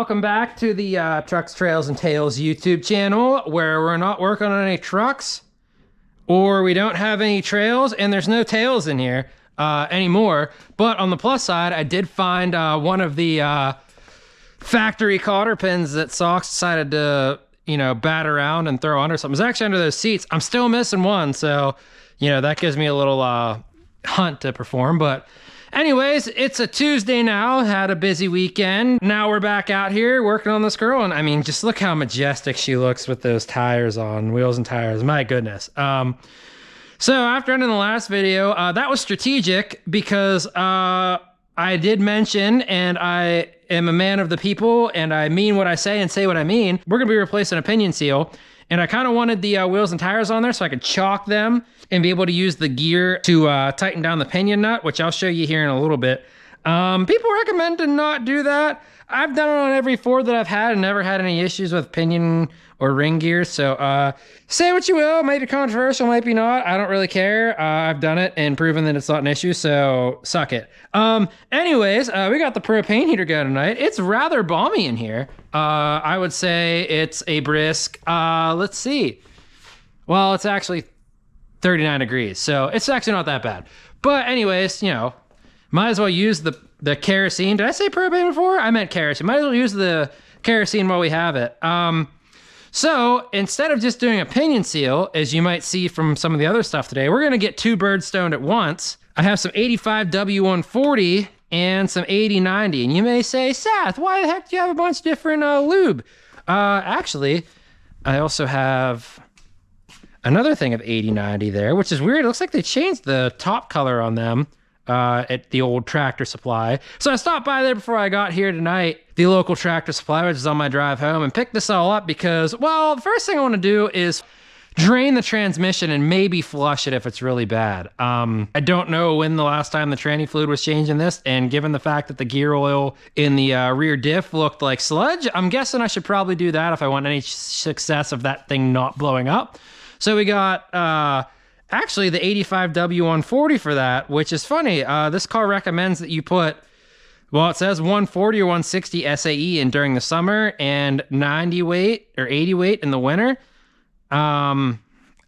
welcome back to the Trucks, Trails, and Tales YouTube channel, where we're not working on any trucks, or we don't have any trails, and there's no tails in here anymore. But on the plus side, I did find one of the factory cotter pins that Socks decided to, bat around and throw under something. It's actually under those seats. I'm still missing one, so, that gives me a little hunt to perform, but... Anyways, it's a Tuesday now, had a busy weekend. Now we're back out here working on this girl, and I mean, just look how majestic she looks with those tires on, wheels and tires, my goodness. So after ending the last video, that was strategic because I did mention, and I am a man of the people, and I mean what I say and say what I mean. We're gonna be replacing a pinion seal, and I kind of wanted the wheels and tires on there so I could chalk them and be able to use the gear to tighten down the pinion nut, which I'll show you here in a little bit. People recommend to not do that. I've done it on every Ford that I've had and never had any issues with pinion or ring gear. So say what you will, might be controversial, might be not. I don't really care. I've done it and proven that it's not an issue, so suck it. Anyways, we got the propane heater going tonight. It's rather balmy in here. I would say it's a brisk, let's see. Well, it's actually 39 degrees, so it's actually not that bad. But anyways, might as well use the kerosene. Did I say propane before? I meant kerosene. Might as well use the kerosene while we have it. So instead of just doing a pinion seal, as you might see from some of the other stuff today, we're gonna get two birds stoned at once. I have some 85 W140 and some 8090. And you may say, Seth, why the heck do you have a bunch of different lube? Actually, I also have another thing of 8090 there, which is weird. It looks like they changed the top color on them at the old Tractor Supply. So I stopped by there before I got here tonight, the local Tractor Supply, which is on my drive home, and picked this all up because, well, the first thing I want to do is drain the transmission and maybe flush it if it's really bad. I don't know when the last time the tranny fluid was changed in this, and given the fact that the gear oil in the rear diff looked like sludge, I'm guessing I should probably do that if I want any success of that thing not blowing up. So we got actually the 85 W140 for that, which is funny. This car recommends that you put, well, it says 140 or 160 SAE in during the summer and 90 weight or 80 weight in the winter. I'm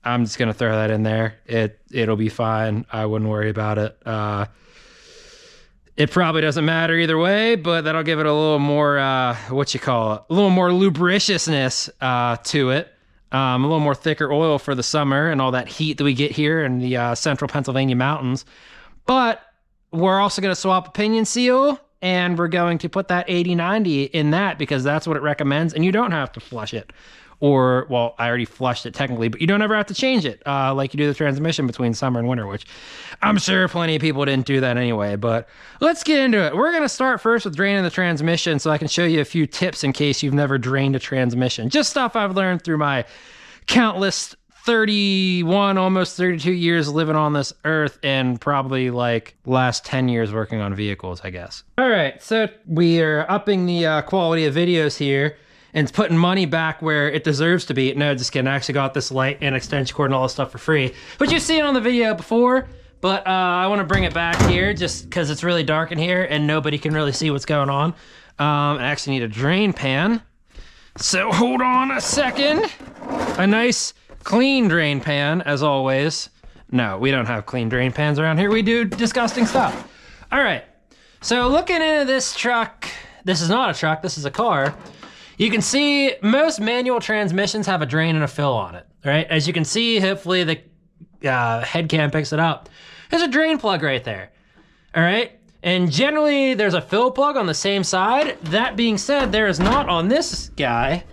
just gonna throw that in there. It'll be fine. I wouldn't worry about it. It probably doesn't matter either way, but that'll give it a little more, a little more lubriciousness to it. A little more thicker oil for the summer and all that heat that we get here in the central Pennsylvania mountains. But we're also going to swap a pinion seal, and we're going to put that 8090 in that because that's what it recommends, and you don't have to flush it. Or, well, I already flushed it technically, but you don't ever have to change it like you do the transmission between summer and winter, which I'm sure plenty of people didn't do that anyway. But let's get into it. We're going to start first with draining the transmission so I can show you a few tips in case you've never drained a transmission. Just stuff I've learned through my countless 31, almost 32 years living on this earth, and probably like last 10 years working on vehicles, I guess. All right, so we are upping the quality of videos here. And it's putting money back where it deserves to be. No, just kidding. I actually got this light and extension cord and all this stuff for free. But you've seen it on the video before, but I want to bring it back here just because it's really dark in here and nobody can really see what's going on. I actually need a drain pan. So hold on a second. A nice clean drain pan, as always. No, we don't have clean drain pans around here. We do disgusting stuff. All right, so looking into this truck, this is not a truck, this is a car. You can see most manual transmissions have a drain and a fill on it, right? As you can see, hopefully the head cam picks it up. There's a drain plug right there, all right? And generally there's a fill plug on the same side. That being said, there is not on this guy.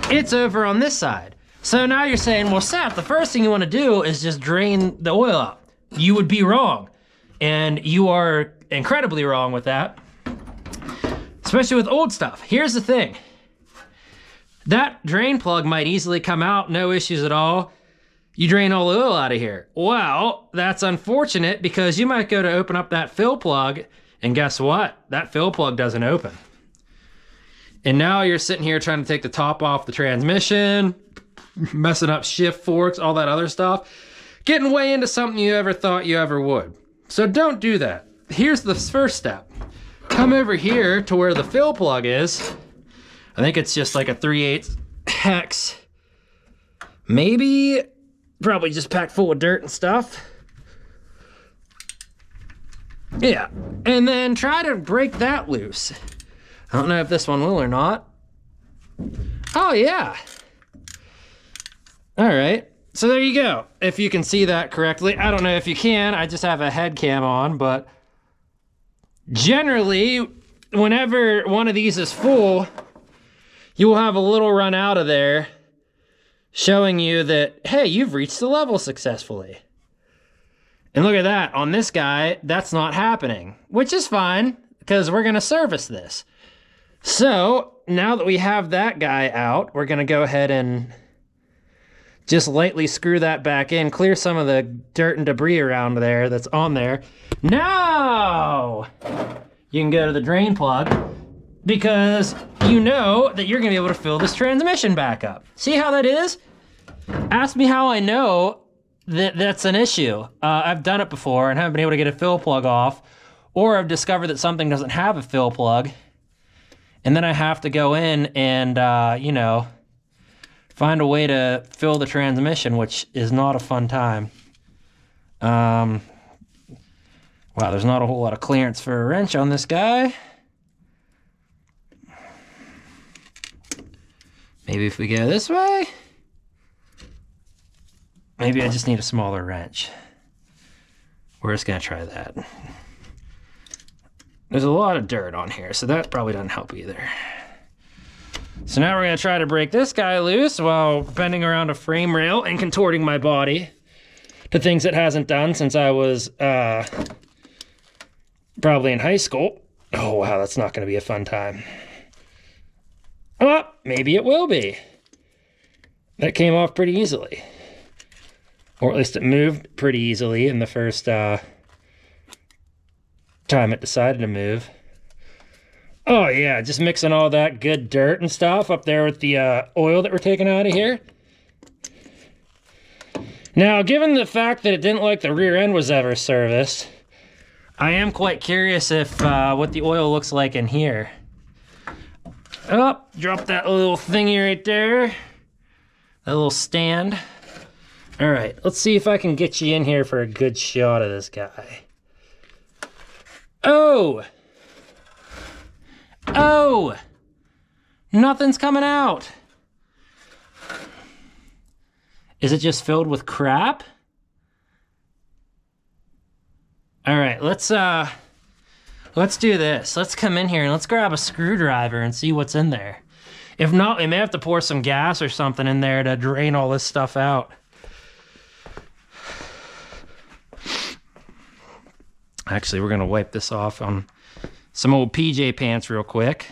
It's over on this side. So now you're saying, well, Seth, the first thing you wanna do is just drain the oil out. You would be wrong. And you are incredibly wrong with that. Especially with old stuff. Here's the thing. That drain plug might easily come out, no issues at all. You drain all the oil out of here. Well, that's unfortunate because you might go to open up that fill plug and guess what? That fill plug doesn't open. And now you're sitting here trying to take the top off the transmission, messing up shift forks, all that other stuff, getting way into something you ever thought you ever would. So don't do that. Here's the first step. come over here to where the fill plug is. I think it's just like a 3/8 hex. Maybe, probably just packed full of dirt and stuff. Yeah, and then try to break that loose. I don't know if this one will or not. Oh yeah. All right, so there you go. If you can see that correctly. I don't know if you can, I just have a head cam on, but generally, whenever one of these is full, you will have a little run out of there showing you that, hey, you've reached the level successfully. And look at that, on this guy, that's not happening, which is fine, because we're gonna service this. So, now that we have that guy out, we're gonna go ahead and just lightly screw that back in, clear some of the dirt and debris around there that's on there. Now, you can go to the drain plug, because you know that you're gonna be able to fill this transmission back up. See how that is? Ask me how I know that that's an issue. I've done it before and haven't been able to get a fill plug off, or I've discovered that something doesn't have a fill plug, and then I have to go in and, you know, find a way to fill the transmission, which is not a fun time. Wow, there's not a whole lot of clearance for a wrench on this guy. Maybe if we go this way? Maybe I just need a smaller wrench. We're just gonna try that. There's a lot of dirt on here, so that probably doesn't help either. So now we're gonna try to break this guy loose while bending around a frame rail and contorting my body to things it hasn't done since I was probably in high school. Oh wow, that's not gonna be a fun time. Oh, maybe it will be. That came off pretty easily. Or at least it moved pretty easily in the first time it decided to move. Oh yeah, just mixing all that good dirt and stuff up there with the oil that we're taking out of here. Now, given the fact that it didn't like the rear end was ever serviced, I am quite curious if what the oil looks like in here. Oh, drop that little thingy right there. That little stand. All right, let's see if I can get you in here for a good shot of this guy. Oh! Oh! Nothing's coming out. Is it just filled with crap? All right, let's do this. Let's come in here and let's grab a screwdriver and see what's in there. If not, we may have to pour some gas or something in there to drain all this stuff out. Actually, we're gonna wipe this off on some old PJ pants real quick.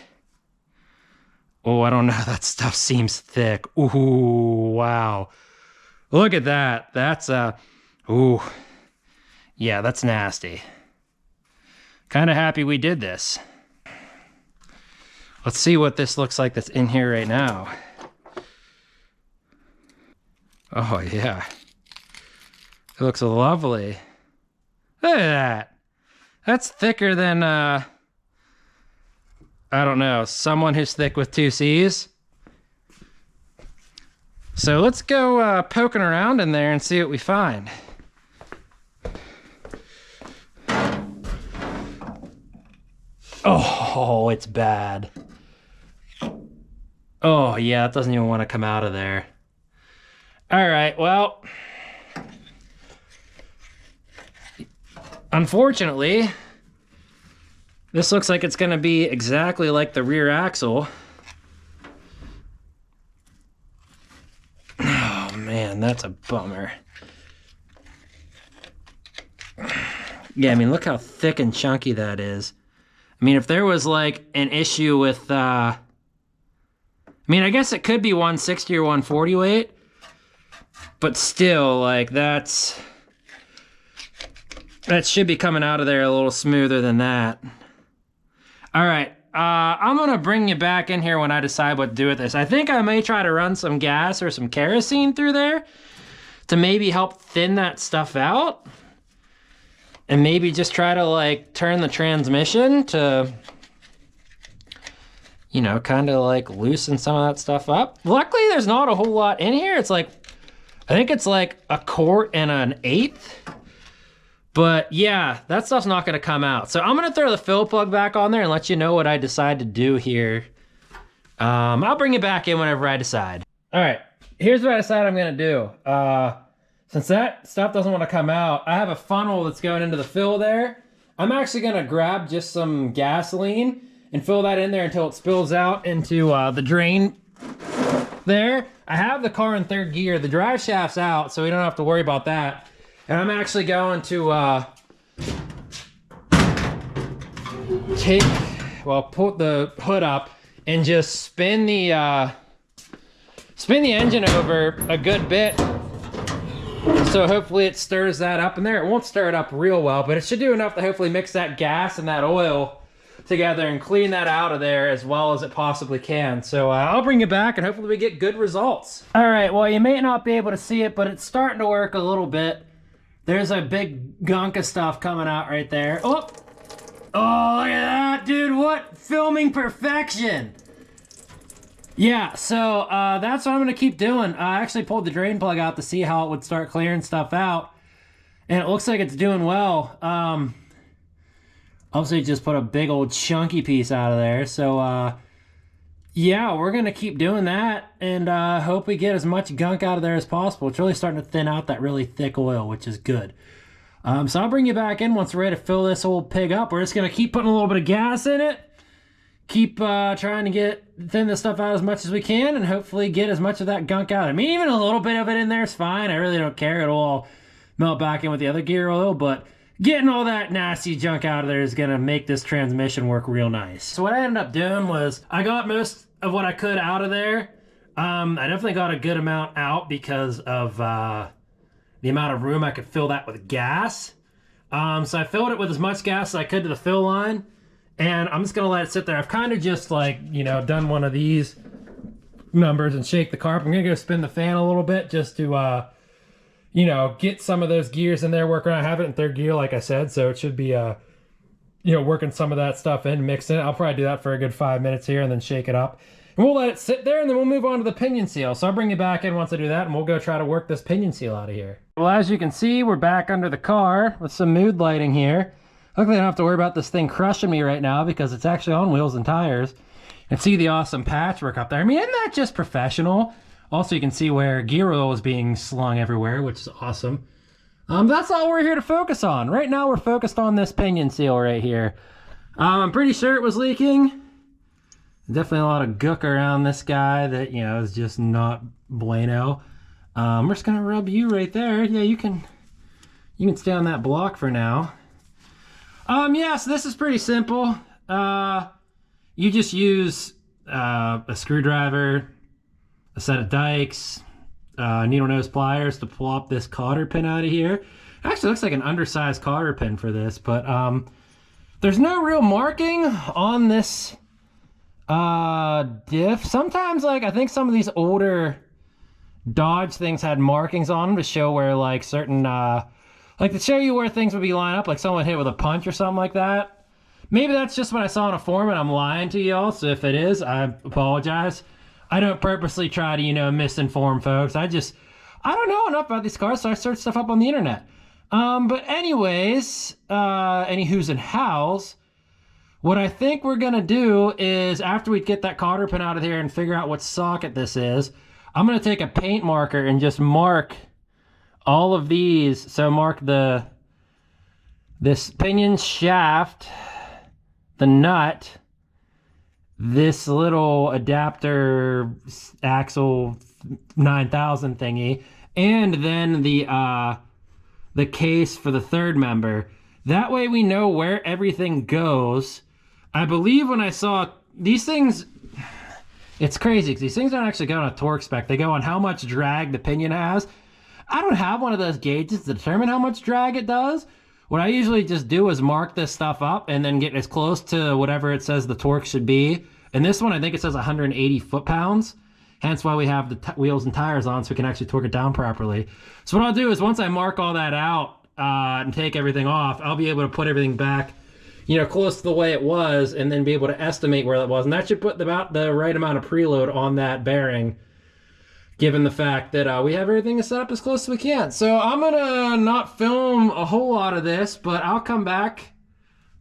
Oh, I don't know, that stuff seems thick. Ooh, wow. Look at that, that's, ooh. Yeah, that's nasty. Kinda happy we did this. Let's see what this looks like that's in here right now. Oh yeah. It looks lovely. Look at that. That's thicker than, I don't know, someone who's thick with 2 C's. So let's go poking around in there and see what we find. Oh, it's bad. Oh yeah, it doesn't even want to come out of there. All right, well, unfortunately, this looks like it's gonna be exactly like the rear axle. Oh man, that's a bummer. Yeah, I mean, look how thick and chunky that is. I mean, if there was like an issue with, I mean, I guess it could be 160 or 140 weight, but still, like, that should be coming out of there a little smoother than that. All right, I'm gonna bring you back in here when I decide what to do with this. I think I may try to run some gas or some kerosene through there to maybe help thin that stuff out. And maybe just try to like turn the transmission to you know, kind of like loosen some of that stuff up. Luckily, there's not a whole lot in here. It's like, I think it's like a quart and an eighth. But yeah, that stuff's not gonna come out. So I'm gonna throw the fill plug back on there and let you know what I decide to do here. I'll bring it back in whenever I decide. All right, here's what I decided I'm gonna do. Since that stuff doesn't wanna come out, I have a funnel that's going into the fill there. I'm actually gonna grab just some gasoline and fill that in there until it spills out into the drain there. I have the car in third gear. The drive shaft's out, so we don't have to worry about that. And I'm actually going to put the hood up and just spin the engine over a good bit. So hopefully it stirs that up in there. It won't stir it up real well, but it should do enough to hopefully mix that gas and that oil together and clean that out of there as well as it possibly can. So I'll bring it back and hopefully we get good results. All right, well, you may not be able to see it, but it's starting to work a little bit. There's a big gunk of stuff coming out right there. Oh, look at that, dude. What filming perfection. Yeah, so that's what I'm gonna keep doing. I actually pulled the drain plug out to see how it would start clearing stuff out. And it looks like it's doing well. Obviously just put a big old chunky piece out of there. So yeah, we're gonna keep doing that and hope we get as much gunk out of there as possible. It's really starting to thin out that really thick oil, which is good. So I'll bring you back in once we're ready to fill this old pig up. We're just gonna keep putting a little bit of gas in it. Keep trying to thin this stuff out as much as we can and hopefully get as much of that gunk out. I mean, even a little bit of it in there is fine. I really don't care. It'll all melt back in with the other gear oil, but getting all that nasty junk out of there is gonna make this transmission work real nice. So what I ended up doing was I got most of what I could out of there. I definitely got a good amount out because of the amount of room I could fill that with gas. So I filled it with as much gas as I could to the fill line. And I'm just gonna let it sit there. I've kind of just like, you know, done one of these numbers and shake the carb. I'm gonna go spin the fan a little bit just to, you know, get some of those gears in there working. I have it in third gear, like I said, so it should be, you know, working some of that stuff in, mixing it. I'll probably do that for a good 5 minutes here and then shake it up. And we'll let it sit there and then we'll move on to the pinion seal. So I'll bring you back in once I do that and we'll go try to work this pinion seal out of here. Well, as you can see, we're back under the car with some mood lighting here. Luckily, I don't have to worry about this thing crushing me right now because it's actually on wheels and tires. And see the awesome patchwork up there. I mean, isn't that just professional? Also, you can see where gear oil is being slung everywhere, which is awesome. That's all we're here to focus on. Right now, we're focused on this pinion seal right here. I'm pretty sure it was leaking. Definitely a lot of gook around this guy that, you know, is just not bueno. We're just gonna rub you right there. Yeah, you can stay on that block for now. Yeah, so this is pretty simple. You just use a screwdriver, a set of dikes, needle nose pliers to pull up this cotter pin out of here. It actually looks like an undersized cotter pin for this, but there's no real marking on this diff. Sometimes, like, I think some of these older Dodge things had markings on them to show where, like, certain, like to show you where things would be lined up, like someone hit with a punch or something like that. Maybe that's just what I saw in a form and I'm lying to y'all, so if it is, I apologize. I don't purposely try to, you know, misinform folks. I don't know enough about these cars, so I search stuff up on the internet. But anyways, any who's and hows, what I think we're gonna do is, after we get that cotter pin out of here and figure out what socket this is, I'm gonna take a paint marker and just mark all of these. So mark this pinion shaft, the nut, this little adapter axle 9000 thingy, and then the case for the third member. That way we know where everything goes. I believe when I saw these things, it's crazy because these things don't actually go on a torque spec. They go on how much drag the pinion has. I don't have one of those gauges to determine how much drag it does. What I usually just do is mark this stuff up and then get as close to whatever it says the torque should be. And this one, I think it says 180 foot-pounds. Hence why we have the wheels and tires on so we can actually torque it down properly. So what I'll do is once I mark all that out and take everything off, I'll be able to put everything back you know, close to the way it was, and then be able to estimate where that was. And that should put about the right amount of preload on that bearing, given the fact that we have everything set up as close as we can. So I'm gonna not film a whole lot of this, but I'll come back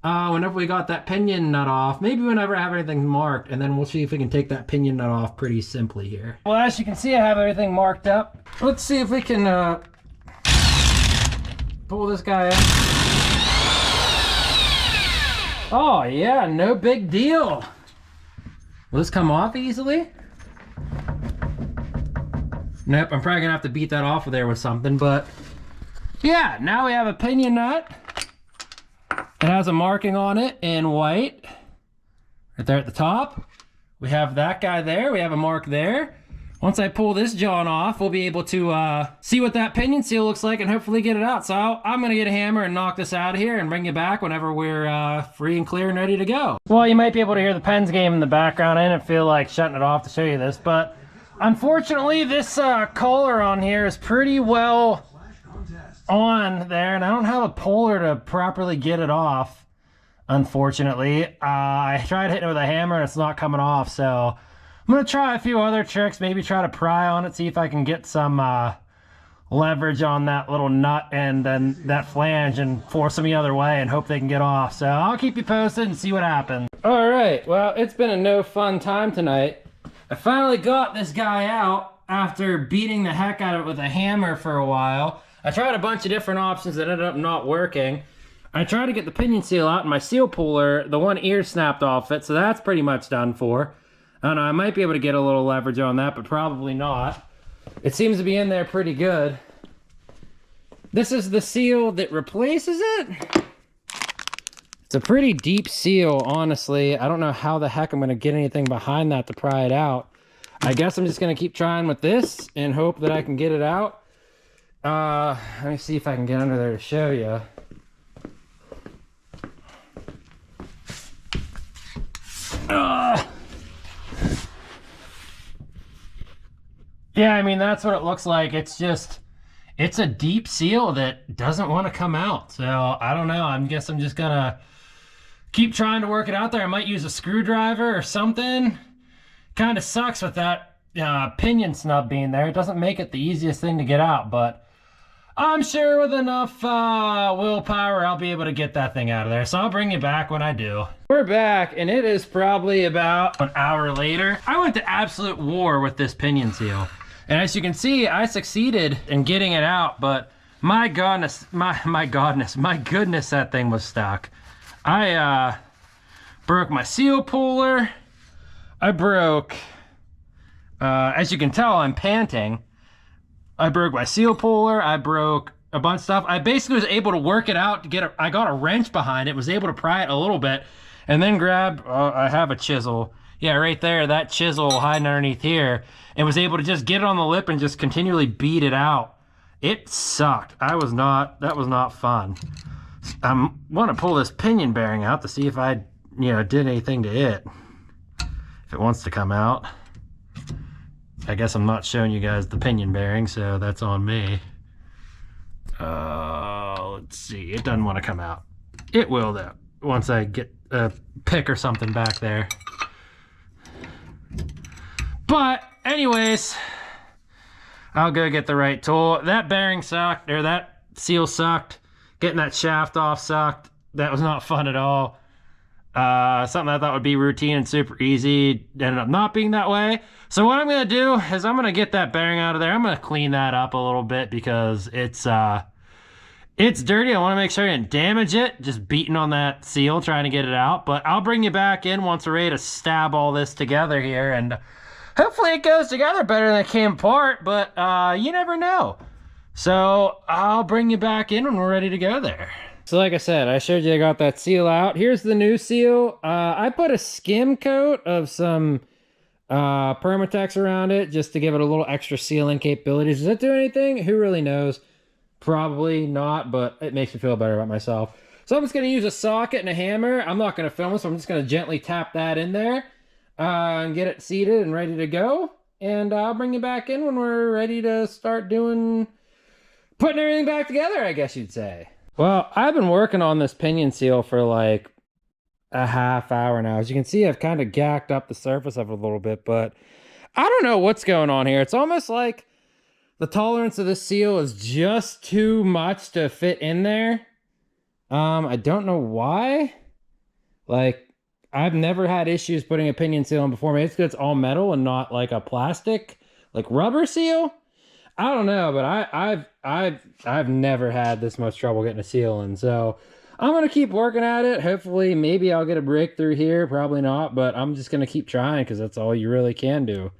whenever we got that pinion nut off, maybe whenever I have everything marked, and then we'll see if we can take that pinion nut off pretty simply here. Well, as you can see, I have everything marked up. Let's see if we can pull this guy out. Oh yeah, no big deal. Will this come off easily? Nope, I'm probably gonna have to beat that off of there with something, but yeah, now we have a pinion nut. It has a marking on it in white, right there at the top. We have that guy there, we have a mark there. Once I pull this john off, we'll be able to see what that pinion seal looks like and hopefully get it out. So I'm gonna get a hammer and knock this out of here and bring you back whenever we're free and clear and ready to go. Well, you might be able to hear the Pens game in the background. I didn't feel like shutting it off to show you this, but unfortunately this collar on here is pretty well on there, and I don't have a puller to properly get it off, unfortunately. I tried hitting it with a hammer and it's not coming off, so I'm gonna try a few other tricks, maybe try to pry on it, see if I can get some leverage on that little nut and then that flange and force them the other way and hope they can get off. So I'll keep you posted and see what happens. All right, well, it's been a no fun time tonight. I finally got this guy out after beating the heck out of it with a hammer for a while. I tried a bunch of different options that ended up not working. I tried to get the pinion seal out and my seal puller, the one ear snapped off it, so that's pretty much done for. I don't know, I might be able to get a little leverage on that, but probably not. It seems to be in there pretty good. This is the seal that replaces it. It's a pretty deep seal, honestly. I don't know how the heck I'm gonna get anything behind that to pry it out. I guess I'm just gonna keep trying with this and hope that I can get it out. Let me see if I can get under there to show you. Yeah, I mean, that's what it looks like. It's just, it's a deep seal that doesn't want to come out. So I don't know. I guess I'm just gonna keep trying to work it out there. I might use a screwdriver or something. Kind of sucks with that pinion snub being there. It doesn't make it the easiest thing to get out, but I'm sure with enough willpower, I'll be able to get that thing out of there. So I'll bring you back when I do. We're back, and it is probably about an hour later. I went to absolute war with this pinion seal. And as you can see, I succeeded in getting it out, but my goodness, my goodness, that thing was stuck. I broke my seal puller. I broke, as you can tell, I'm panting. I broke my seal puller. I broke a bunch of stuff. I basically was able to work it out to get I got a wrench behind it, was able to pry it a little bit, and then grab, I have a chisel. Yeah, right there, that chisel hiding underneath here, and was able to just get it on the lip and just continually beat it out. It sucked. That was not fun. I want to pull this pinion bearing out to see if I, did anything to it. If it wants to come out. I guess I'm not showing you guys the pinion bearing, so that's on me. Let's see. It doesn't want to come out. It will, though, once I get a pick or something back there. But, anyways, I'll go get the right tool. That bearing sucked, or that seal sucked. Getting that shaft off sucked. That was not fun at all. Something I thought would be routine and super easy ended up not being that way. So what I'm going to do is I'm going to get that bearing out of there. I'm going to clean that up a little bit because it's dirty. I want to make sure I didn't damage it. Just beating on that seal trying to get it out. But I'll bring you back in once we're ready to stab all this together here. And hopefully it goes together better than it came apart. But you never know. So I'll bring you back in when we're ready to go there. So like I said, I showed you I got that seal out. Here's the new seal. I put a skim coat of some Permatex around it just to give it a little extra sealing capabilities. Does it do anything? Who really knows? Probably not, but it makes me feel better about myself. So I'm just going to use a socket and a hammer. I'm not going to film it, so I'm just going to gently tap that in there and get it seated and ready to go. And I'll bring you back in when we're ready to start putting everything back together, I guess you'd say. Well, I've been working on this pinion seal for like a half hour now. As you can see, I've kind of gacked up the surface of it a little bit, but I don't know what's going on here. It's almost like the tolerance of this seal is just too much to fit in there. I don't know why. Like, I've never had issues putting a pinion seal on before. Maybe it's because it's all metal and not like a plastic, like rubber seal. I don't know, but I've never had this much trouble getting a seal in. So I'm gonna keep working at it. Hopefully, maybe I'll get a breakthrough here. Probably not, but I'm just gonna keep trying because that's all you really can do.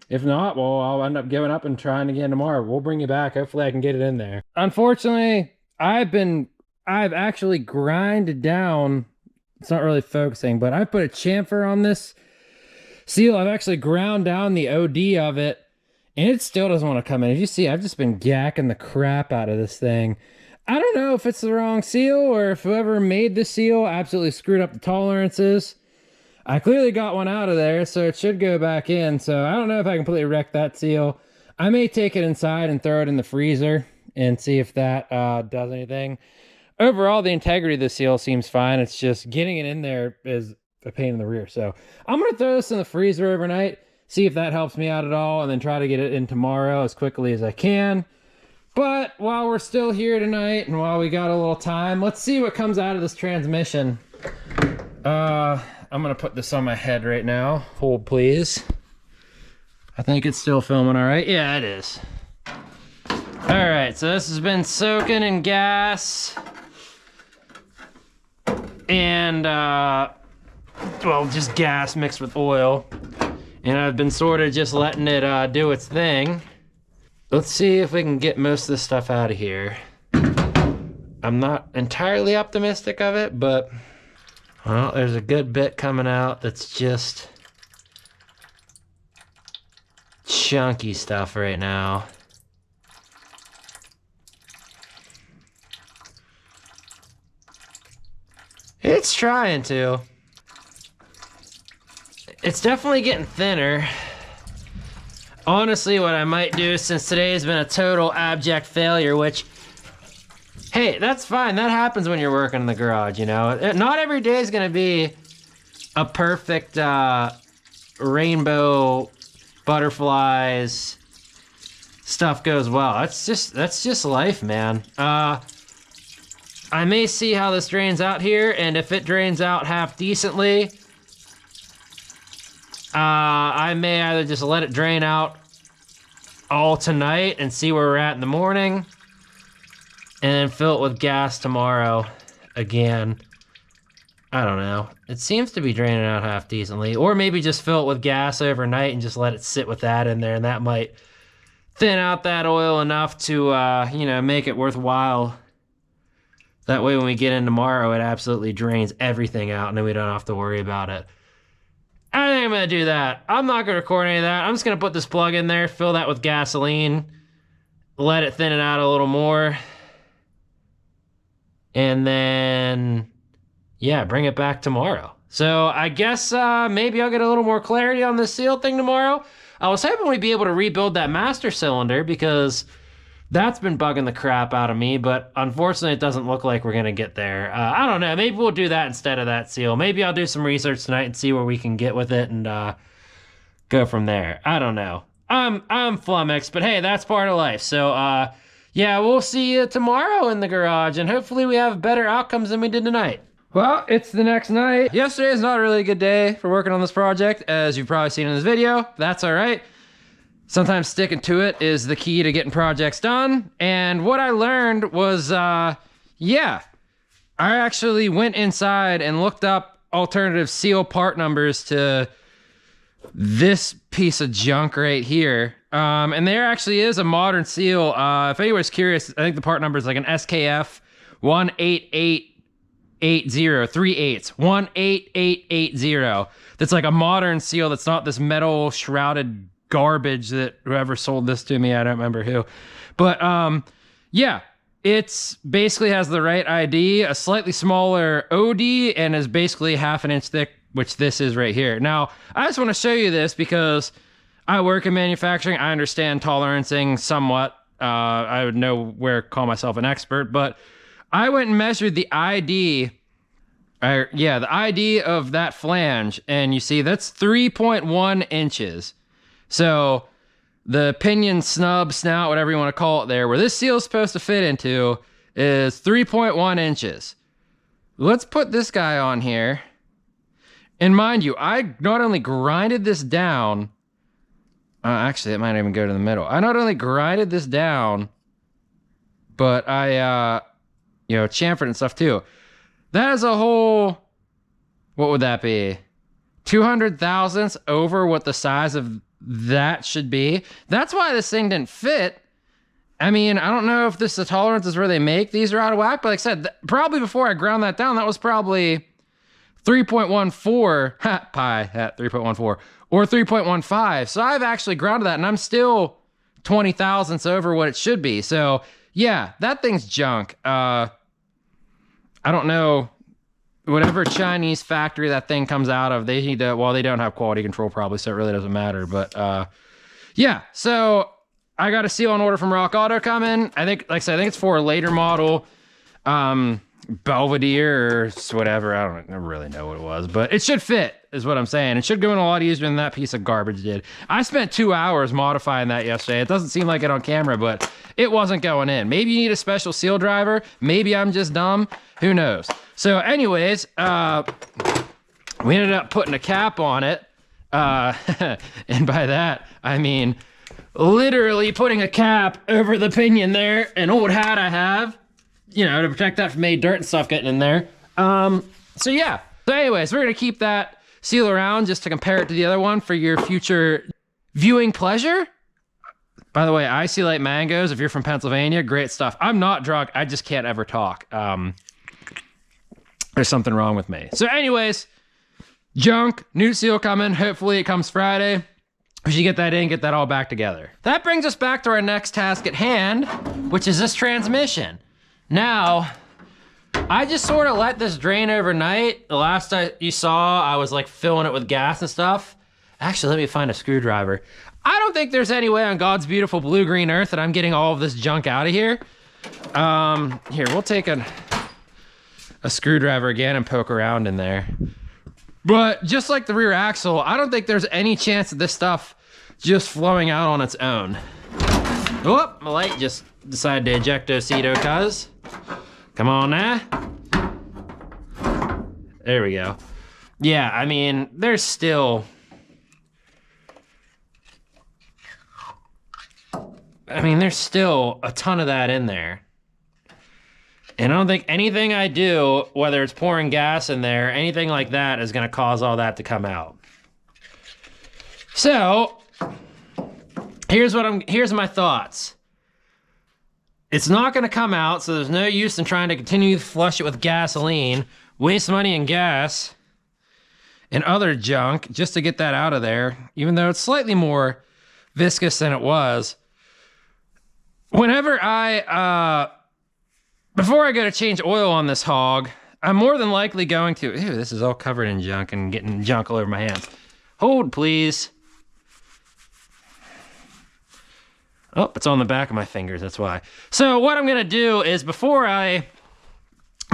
If not, well, I'll end up giving up and trying again tomorrow. We'll bring you back. Hopefully, I can get it in there. Unfortunately, I've actually grinded down. It's not really focusing, but I put a chamfer on this seal. I've actually ground down the OD of it, and it still doesn't want to come in. As you see, I've just been gacking the crap out of this thing. I don't know if it's the wrong seal or if whoever made the seal absolutely screwed up the tolerances. I clearly got one out of there, so it should go back in. So I don't know if I completely wrecked that seal. I may take it inside and throw it in the freezer and see if that does anything. Overall, the integrity of the seal seems fine. It's just getting it in there is a pain in the rear. So I'm going to throw this in the freezer overnight, see if that helps me out at all, and then try to get it in tomorrow as quickly as I can. But while we're still here tonight and while we got a little time, let's see what comes out of this transmission. I'm going to put this on my head right now. Hold, please. I think it's still filming all right. Yeah, it is. All right, so this has been soaking in gas. And, well, just gas mixed with oil. And I've been sort of just letting it do its thing. Let's see if we can get most of this stuff out of here. I'm not entirely optimistic of it, but, well, there's a good bit coming out that's just chunky stuff right now. It's trying to. It's definitely getting thinner. Honestly, what I might do, since today has been a total abject failure, which, hey, that's fine. That happens when you're working in the garage, you know? Not every day is gonna be a perfect rainbow, butterflies, stuff goes well. That's just life, man. I may see how this drains out here, and if it drains out half decently, I may either just let it drain out all tonight and see where we're at in the morning, and then fill it with gas tomorrow again. I don't know. It seems to be draining out half decently. Or maybe just fill it with gas overnight and just let it sit with that in there, and that might thin out that oil enough to, you know, make it worthwhile. That way when we get in tomorrow, it absolutely drains everything out, and then we don't have to worry about it. I think I'm gonna do that. I'm not gonna record any of that. I'm just gonna put this plug in there, fill that with gasoline, let it thin it out a little more, and then, yeah, bring it back tomorrow. So I guess maybe I'll get a little more clarity on this seal thing tomorrow. I was hoping we'd be able to rebuild that master cylinder because that's been bugging the crap out of me, but unfortunately it doesn't look like we're gonna get there. I don't know, maybe we'll do that instead of that seal. Maybe I'll do some research tonight and see where we can get with it and go from there. I don't know. I'm flummoxed, but hey, that's part of life. So yeah, we'll see you tomorrow in the garage, and hopefully we have better outcomes than we did tonight. Well, it's the next night. Yesterday is not a really good day for working on this project, as you've probably seen in this video. That's all right. Sometimes sticking to it is the key to getting projects done. And what I learned was, yeah, I actually went inside and looked up alternative seal part numbers to this piece of junk right here. And there actually is a modern seal. If anyone's curious, I think the part number is like an SKF 18880, 18880. That's like a modern seal that's not this metal shrouded garbage that whoever sold this to me, I don't remember who, but yeah, it's basically has the right ID, a slightly smaller OD, and is basically half an inch thick, which this is right here. Now I just want to show you this because I work in manufacturing. I understand tolerancing somewhat. I would know where to call myself an expert, but I went and measured the ID Yeah, the ID of that flange, and you see that's 3.1 inches. So the pinion, snub, snout, whatever you want to call it there, where this seal is supposed to fit into is 3.1 inches. Let's put this guy on here. And mind you, I not only grinded this down, actually it might even go to the middle. I not only grinded this down, but I, chamfered and stuff too. That is a whole, what would that be? 200 thousandths over what the size of that should be. That's why this thing didn't fit. I mean, I don't know if this the tolerance is where they make these are out of whack, but like I said, probably before I ground that down, that was probably 3.14 pi at 3.14 or 3.15. So I've actually grounded that and I'm still 20 thousandths over what it should be. So yeah, that thing's junk. I don't know. Whatever Chinese factory that thing comes out of, they need to, well, they don't have quality control probably, so it really doesn't matter. But yeah, so I got a seal on order from Rock Auto coming. I think, like I said, I think it's for a later model, Belvedere or whatever. I don't really know what it was, but it should fit is what I'm saying. It should go in a lot easier than that piece of garbage did. I spent 2 hours modifying that yesterday. It doesn't seem like it on camera, but it wasn't going in. Maybe you need a special seal driver. Maybe I'm just dumb. Who knows? So anyways, we ended up putting a cap on it. And by that, I mean literally putting a cap over the pinion there. An old hat I have, to protect that from any dirt and stuff getting in there. So yeah. So anyways, we're going to keep that seal around just to compare it to the other one for your future viewing pleasure. By the way, Icy Light Mangoes, if you're from Pennsylvania, great stuff. I'm not drunk. I just can't ever talk. There's something wrong with me. So anyways, junk, new seal coming. Hopefully it comes Friday. We should get that in, get that all back together. That brings us back to our next task at hand, which is this transmission. Now, I just sort of let this drain overnight. The last you saw, I was like filling it with gas and stuff. Actually, let me find a screwdriver. I don't think there's any way on God's beautiful blue-green earth that I'm getting all of this junk out of here. Here, we'll take a screwdriver again and poke around in there. But just like the rear axle, I don't think there's any chance of this stuff just flowing out on its own. Oh, my light just decided to ejecto-cedo, cuz. Come on now. There we go. Yeah, I mean, there's still a ton of that in there. And I don't think anything I do, whether it's pouring gas in there, anything like that is gonna cause all that to come out. So, here's my thoughts. It's not gonna come out, so there's no use in trying to continue to flush it with gasoline, waste money and gas, and other junk just to get that out of there, even though it's slightly more viscous than it was. Whenever before I go to change oil on this hog, I'm more than likely going to, ew, this is all covered in junk and getting junk all over my hands. Hold, please. Oh, it's on the back of my fingers, that's why. So what I'm gonna do is when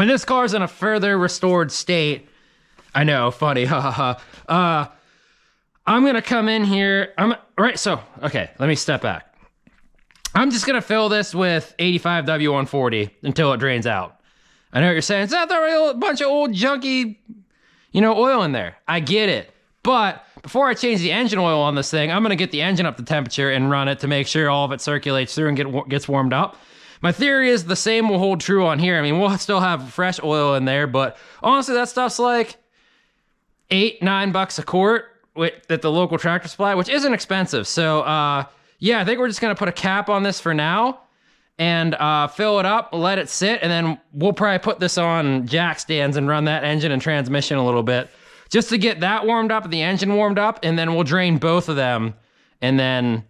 this car's in a further restored state, I know, funny, I'm gonna come in here, okay, let me step back. I'm just gonna fill this with 85 W140 until it drains out. I know what you're saying, it's not a bunch of old junky, oil in there. I get it, but before I change the engine oil on this thing, I'm gonna get the engine up to temperature and run it to make sure all of it circulates through and gets warmed up. My theory is the same will hold true on here. I mean, we'll still have fresh oil in there, but honestly, that stuff's like $8-9 a quart at the local Tractor Supply, which isn't expensive. So, yeah, I think we're just gonna put a cap on this for now and fill it up, let it sit, and then we'll probably put this on jack stands and run that engine and transmission a little bit just to get that warmed up and the engine warmed up, and then we'll drain both of them and then,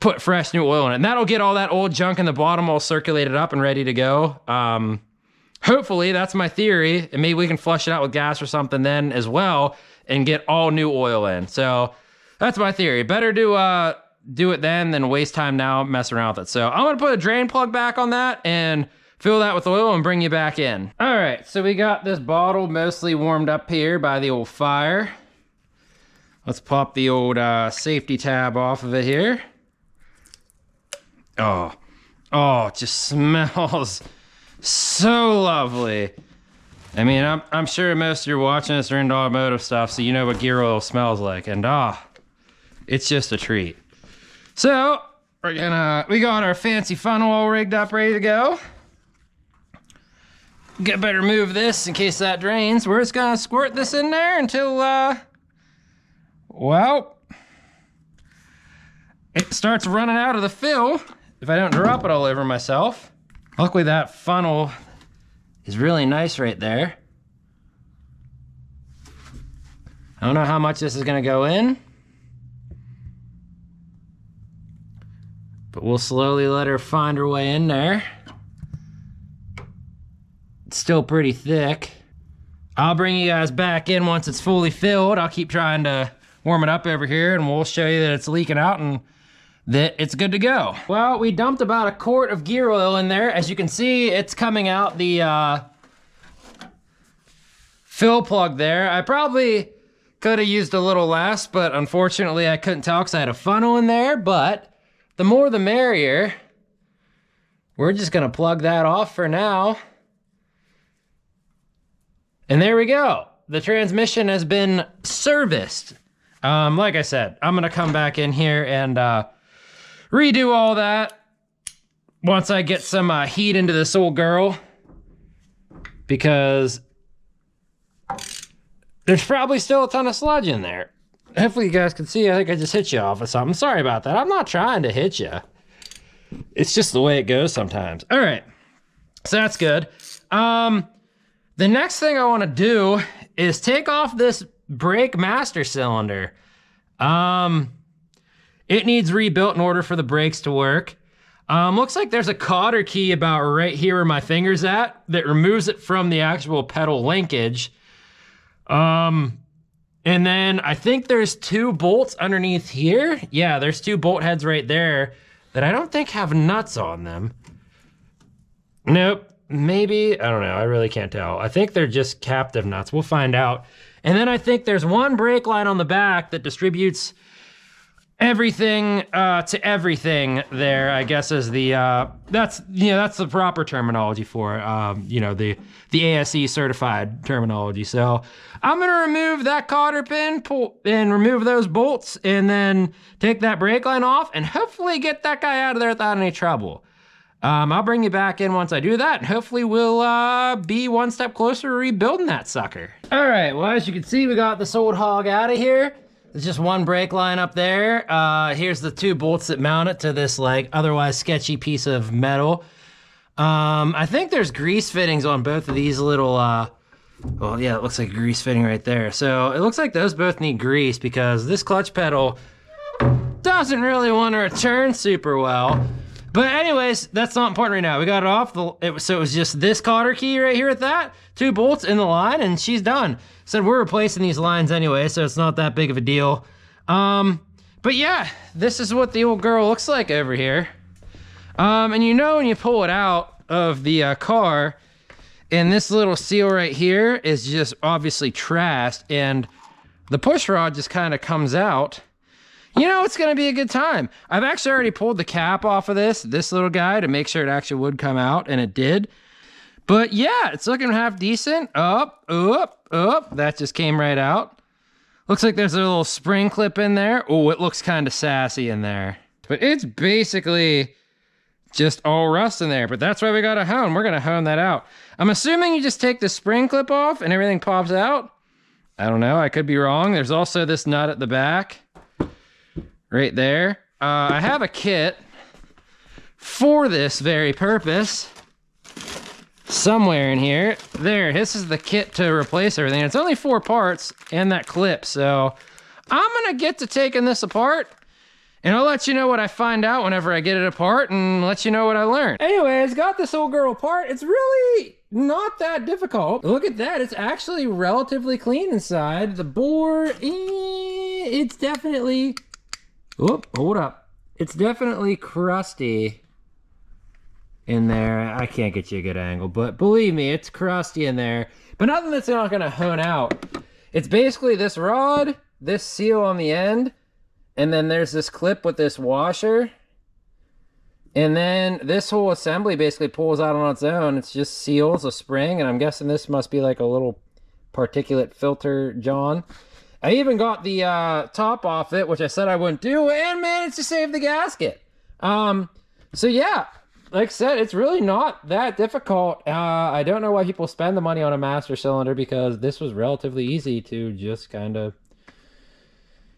put fresh new oil in it. And that'll get all that old junk in the bottom all circulated up and ready to go. Hopefully, that's my theory, and maybe we can flush it out with gas or something then as well and get all new oil in. So that's my theory. Better to do it then than waste time now messing around with it. So I'm gonna put a drain plug back on that and fill that with oil and bring you back in. All right, so we got this bottle mostly warmed up here by the old fire. Let's pop the old safety tab off of it here. Oh, it just smells so lovely. I mean, I'm sure most of you watching this are into automotive stuff, so you know what gear oil smells like, and it's just a treat. So, we got our fancy funnel all rigged up, ready to go. Better move this in case that drains. We're just gonna squirt this in there until, well, it starts running out of the fill if I don't drop it all over myself. Luckily that funnel is really nice right there. I don't know how much this is gonna go in, but we'll slowly let her find her way in there. It's still pretty thick. I'll bring you guys back in once it's fully filled. I'll keep trying to warm it up over here and we'll show you that it's leaking out and that it's good to go. Well, we dumped about a quart of gear oil in there. As you can see, it's coming out the fill plug there. I probably could have used a little less, but unfortunately I couldn't tell because I had a funnel in there, but the more the merrier. We're just gonna plug that off for now. And there we go. The transmission has been serviced. Like I said, I'm gonna come back in here and redo all that once I get some heat into this old girl, because there's probably still a ton of sludge in there. Hopefully you guys can see. I think I just hit you off of something. Sorry about that. I'm not trying to hit you. It's just the way it goes sometimes. All right, so that's good. The next thing I want to do is take off this brake master cylinder. It needs rebuilt in order for the brakes to work. Looks like there's a cotter key about right here where my finger's at that removes it from the actual pedal linkage. And then I think there's 2 bolts underneath here. Yeah, there's 2 bolt heads right there that I don't think have nuts on them. Nope, maybe, I don't know, I really can't tell. I think they're just captive nuts, we'll find out. And then I think there's 1 brake line on the back that distributes everything to everything there, I guess is the, that's the proper terminology for it, the ASE certified terminology. So I'm gonna remove that cotter pin, and remove those bolts, and then take that brake line off, and hopefully get that guy out of there without any trouble. I'll bring you back in once I do that, and hopefully we'll be one step closer to rebuilding that sucker. All right, well, as you can see, we got this old hog out of here. There's just 1 brake line up there. Here's the 2 bolts that mount it to this like otherwise sketchy piece of metal. I think there's grease fittings on both of these little, well, yeah, it looks like a grease fitting right there. So it looks like those both need grease because this clutch pedal doesn't really want to return super well. But anyways, that's not important right now. We got it off, so it was just this cotter key right here with that, 2 bolts in the line, and she's done. Said we're replacing these lines anyway, so it's not that big of a deal. But yeah, this is what the old girl looks like over here. And when you pull it out of the car, and this little seal right here is just obviously trashed, and the push rod just kind of comes out. It's gonna be a good time. I've actually already pulled the cap off of this little guy to make sure it actually would come out, and it did. But yeah, it's looking half decent. Up. That just came right out. Looks like there's a little spring clip in there. Oh, it looks kind of sassy in there. But it's basically just all rust in there, but that's why we got a hone. We're gonna hone that out. I'm assuming you just take the spring clip off and everything pops out. I don't know, I could be wrong. There's also this nut at the back. Right there. I have a kit for this very purpose somewhere in here. There, this is the kit to replace everything. It's only 4 parts and that clip, so I'm gonna get to taking this apart, and I'll let you know what I find out whenever I get it apart and let you know what I learned. Anyways, got this old girl apart. It's really not that difficult. Look at that, it's actually relatively clean inside. The bore, it's definitely, hold up. It's definitely crusty. in there. I can't get you a good angle, but believe me, it's crusty in there. But nothing that's not gonna hone out. It's basically this rod, this seal on the end, and then there's this clip with this washer. And then this whole assembly basically pulls out on its own. It's just seals, a spring, and I'm guessing this must be like a little particulate filter, John. I even got the top off it, which I said I wouldn't do, and managed to save the gasket. So yeah, like I said, it's really not that difficult. I don't know why people spend the money on a master cylinder, because this was relatively easy to just kind of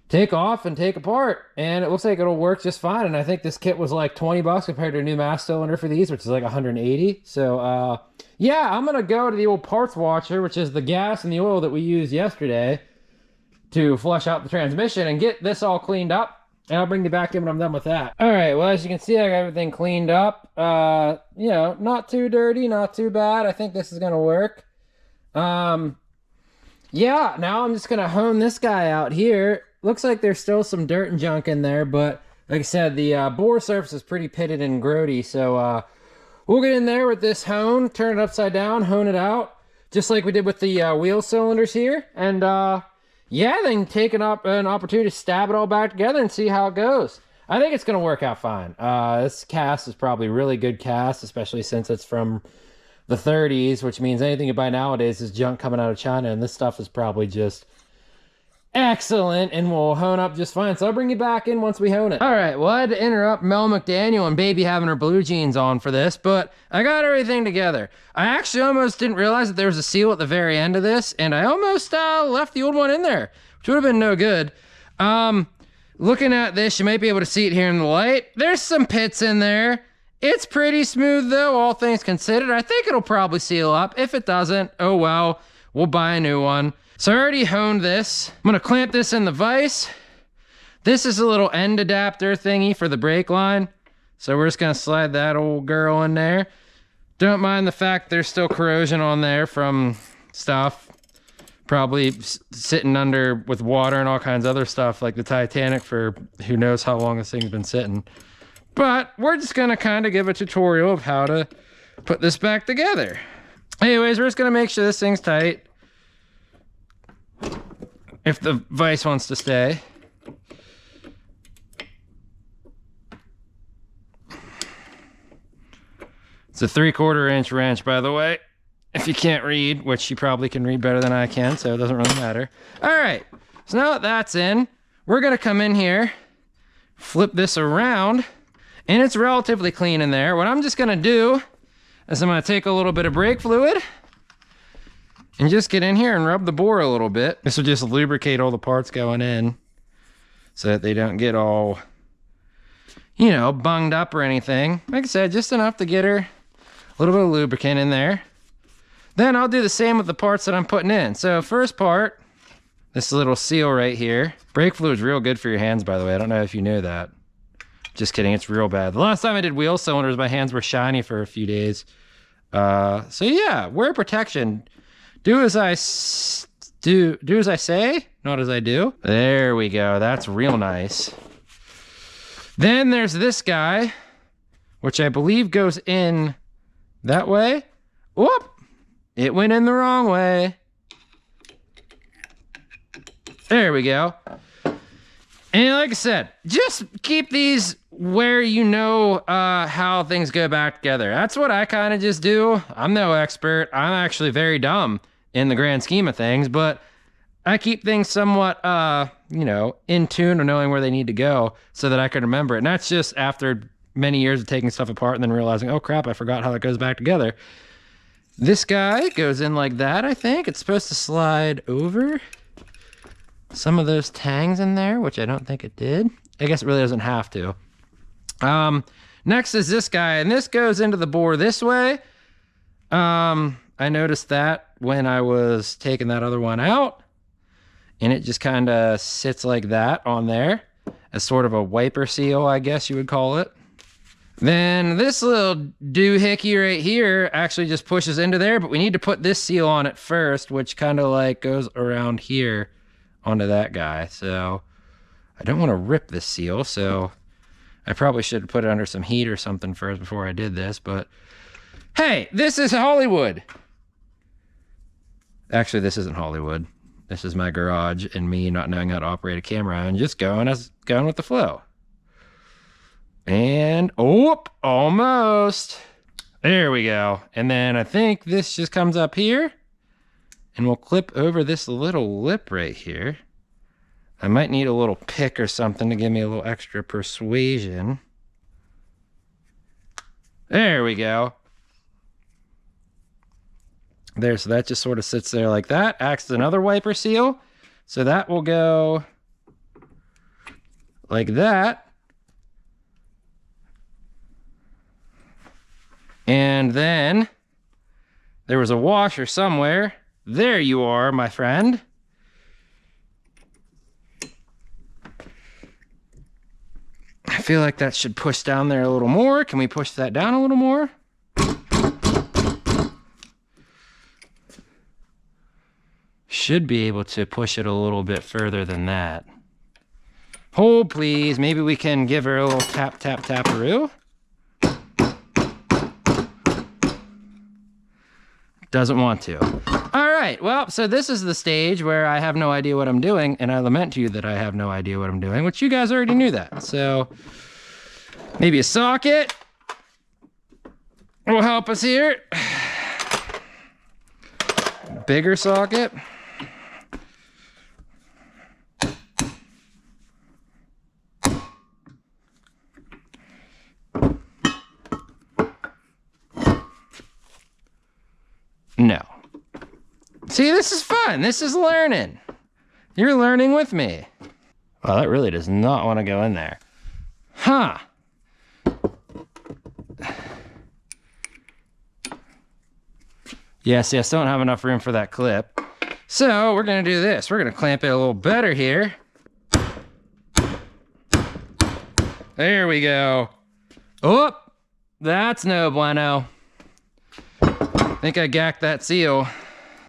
take off and take apart, and it looks like it'll work just fine. And I think this kit was like 20 bucks compared to a new master cylinder for these, which is like 180. So yeah, I'm gonna go to the old parts washer, which is the gas and the oil that we used yesterday to flush out the transmission, and get this all cleaned up. And I'll bring you back in when I'm done with that. All right, well, as you can see, I got everything cleaned up. You know, not too dirty, not too bad. I think this is gonna work. Yeah, now I'm just gonna hone this guy out here. Looks like there's still some dirt and junk in there, but like I said, the bore surface is pretty pitted and grody, so we'll get in there with this hone, turn it upside down, hone it out, just like we did with the wheel cylinders here, and yeah, then take an opportunity to stab it all back together and see how it goes. I think it's going to work out fine. This cast is probably really good cast, especially since it's from the 30s, which means anything you buy nowadays is junk coming out of China, and this stuff is probably just excellent and will hone up just fine. So I'll bring you back in once we hone it. All right, well, I had to interrupt Mel McDaniel and baby having her blue jeans on for this, but I got everything together. I actually almost didn't realize that there was a seal at the very end of this, and I almost left the old one in there, which would have been no good. Looking at this, you might be able to see it here in the light. There's some pits in there. It's pretty smooth though, all things considered. I think it'll probably seal up. If it doesn't, oh well, we'll buy a new one. So I already honed this. I'm gonna clamp this in the vise. This is a little end adapter thingy for the brake line. So we're just gonna slide that old girl in there. Don't mind the fact there's still corrosion on there from stuff. Probably sitting under with water and all kinds of other stuff like the Titanic for who knows how long this thing's been sitting. But we're just gonna kind of give a tutorial of how to put this back together. Anyways, we're just gonna make sure this thing's tight. If the vise wants to stay. It's a 3/4 inch wrench, by the way, if you can't read, which you probably can read better than I can, so it doesn't really matter. All right, so now that that's in, we're gonna come in here, flip this around, and it's relatively clean in there. What I'm just gonna do is I'm gonna take a little bit of brake fluid and just get in here and rub the bore a little bit. This will just lubricate all the parts going in so that they don't get all, you know, bunged up or anything. Like I said, just enough to get her a little bit of lubricant in there. Then I'll do the same with the parts that I'm putting in. So first part, this little seal right here. Brake fluid's real good for your hands, by the way. I don't know if you knew that. Just kidding, it's real bad. The last time I did wheel cylinders, my hands were shiny for a few days. So yeah, wear protection. Do as I say, not as I do. There we go. That's real nice. Then there's this guy, which I believe goes in that way. Whoop! It went in the wrong way. There we go. And like I said, just keep these where you know how things go back together. That's what I kind of just do. I'm no expert. I'm actually very dumb in the grand scheme of things, but I keep things somewhat, you know, in tune or knowing where they need to go so that I can remember it. And that's just after many years of taking stuff apart and then realizing, oh crap, I forgot how it goes back together. This guy goes in like that, I think. It's supposed to slide over some of those tangs in there, which I don't think it did. I guess it really doesn't have to. Next is this guy, and this goes into the bore this way. I noticed that when I was taking that other one out, and it just kind of sits like that on there as sort of a wiper seal, I guess you would call it. Then this little doohickey right here actually just pushes into there, but we need to put this seal on it first, which kind of like goes around here onto that guy. So I don't want to rip this seal, so I probably should have put it under some heat or something first before I did this, but hey, this is Hollywood. Actually, this isn't Hollywood. This is my garage and me not knowing how to operate a camera and just going with the flow. And, oh, almost. There we go. And then I think this just comes up here and we'll clip over this little lip right here. I might need a little pick or something to give me a little extra persuasion. There we go. There, so that just sort of sits there like that. Acts as another wiper seal. So that will go like that. And then there was a washer somewhere. There you are, my friend. I feel like that should push down there a little more. Can we push that down a little more? Should be able to push it a little bit further than that. Hold, please. Maybe we can give her a little tap, tap, taparoo. Doesn't want to. All right, well, so this is the stage where I have no idea what I'm doing, and I lament to you that I have no idea what I'm doing, which you guys already knew that. So maybe a socket will help us here. Bigger socket. No. See, this is fun. This is learning. You're learning with me. Well, that really does not want to go in there. Huh. Yeah, see, I still don't have enough room for that clip. So we're going to do this. We're going to clamp it a little better here. There we go. Oh, that's no bueno. I think I gacked that seal.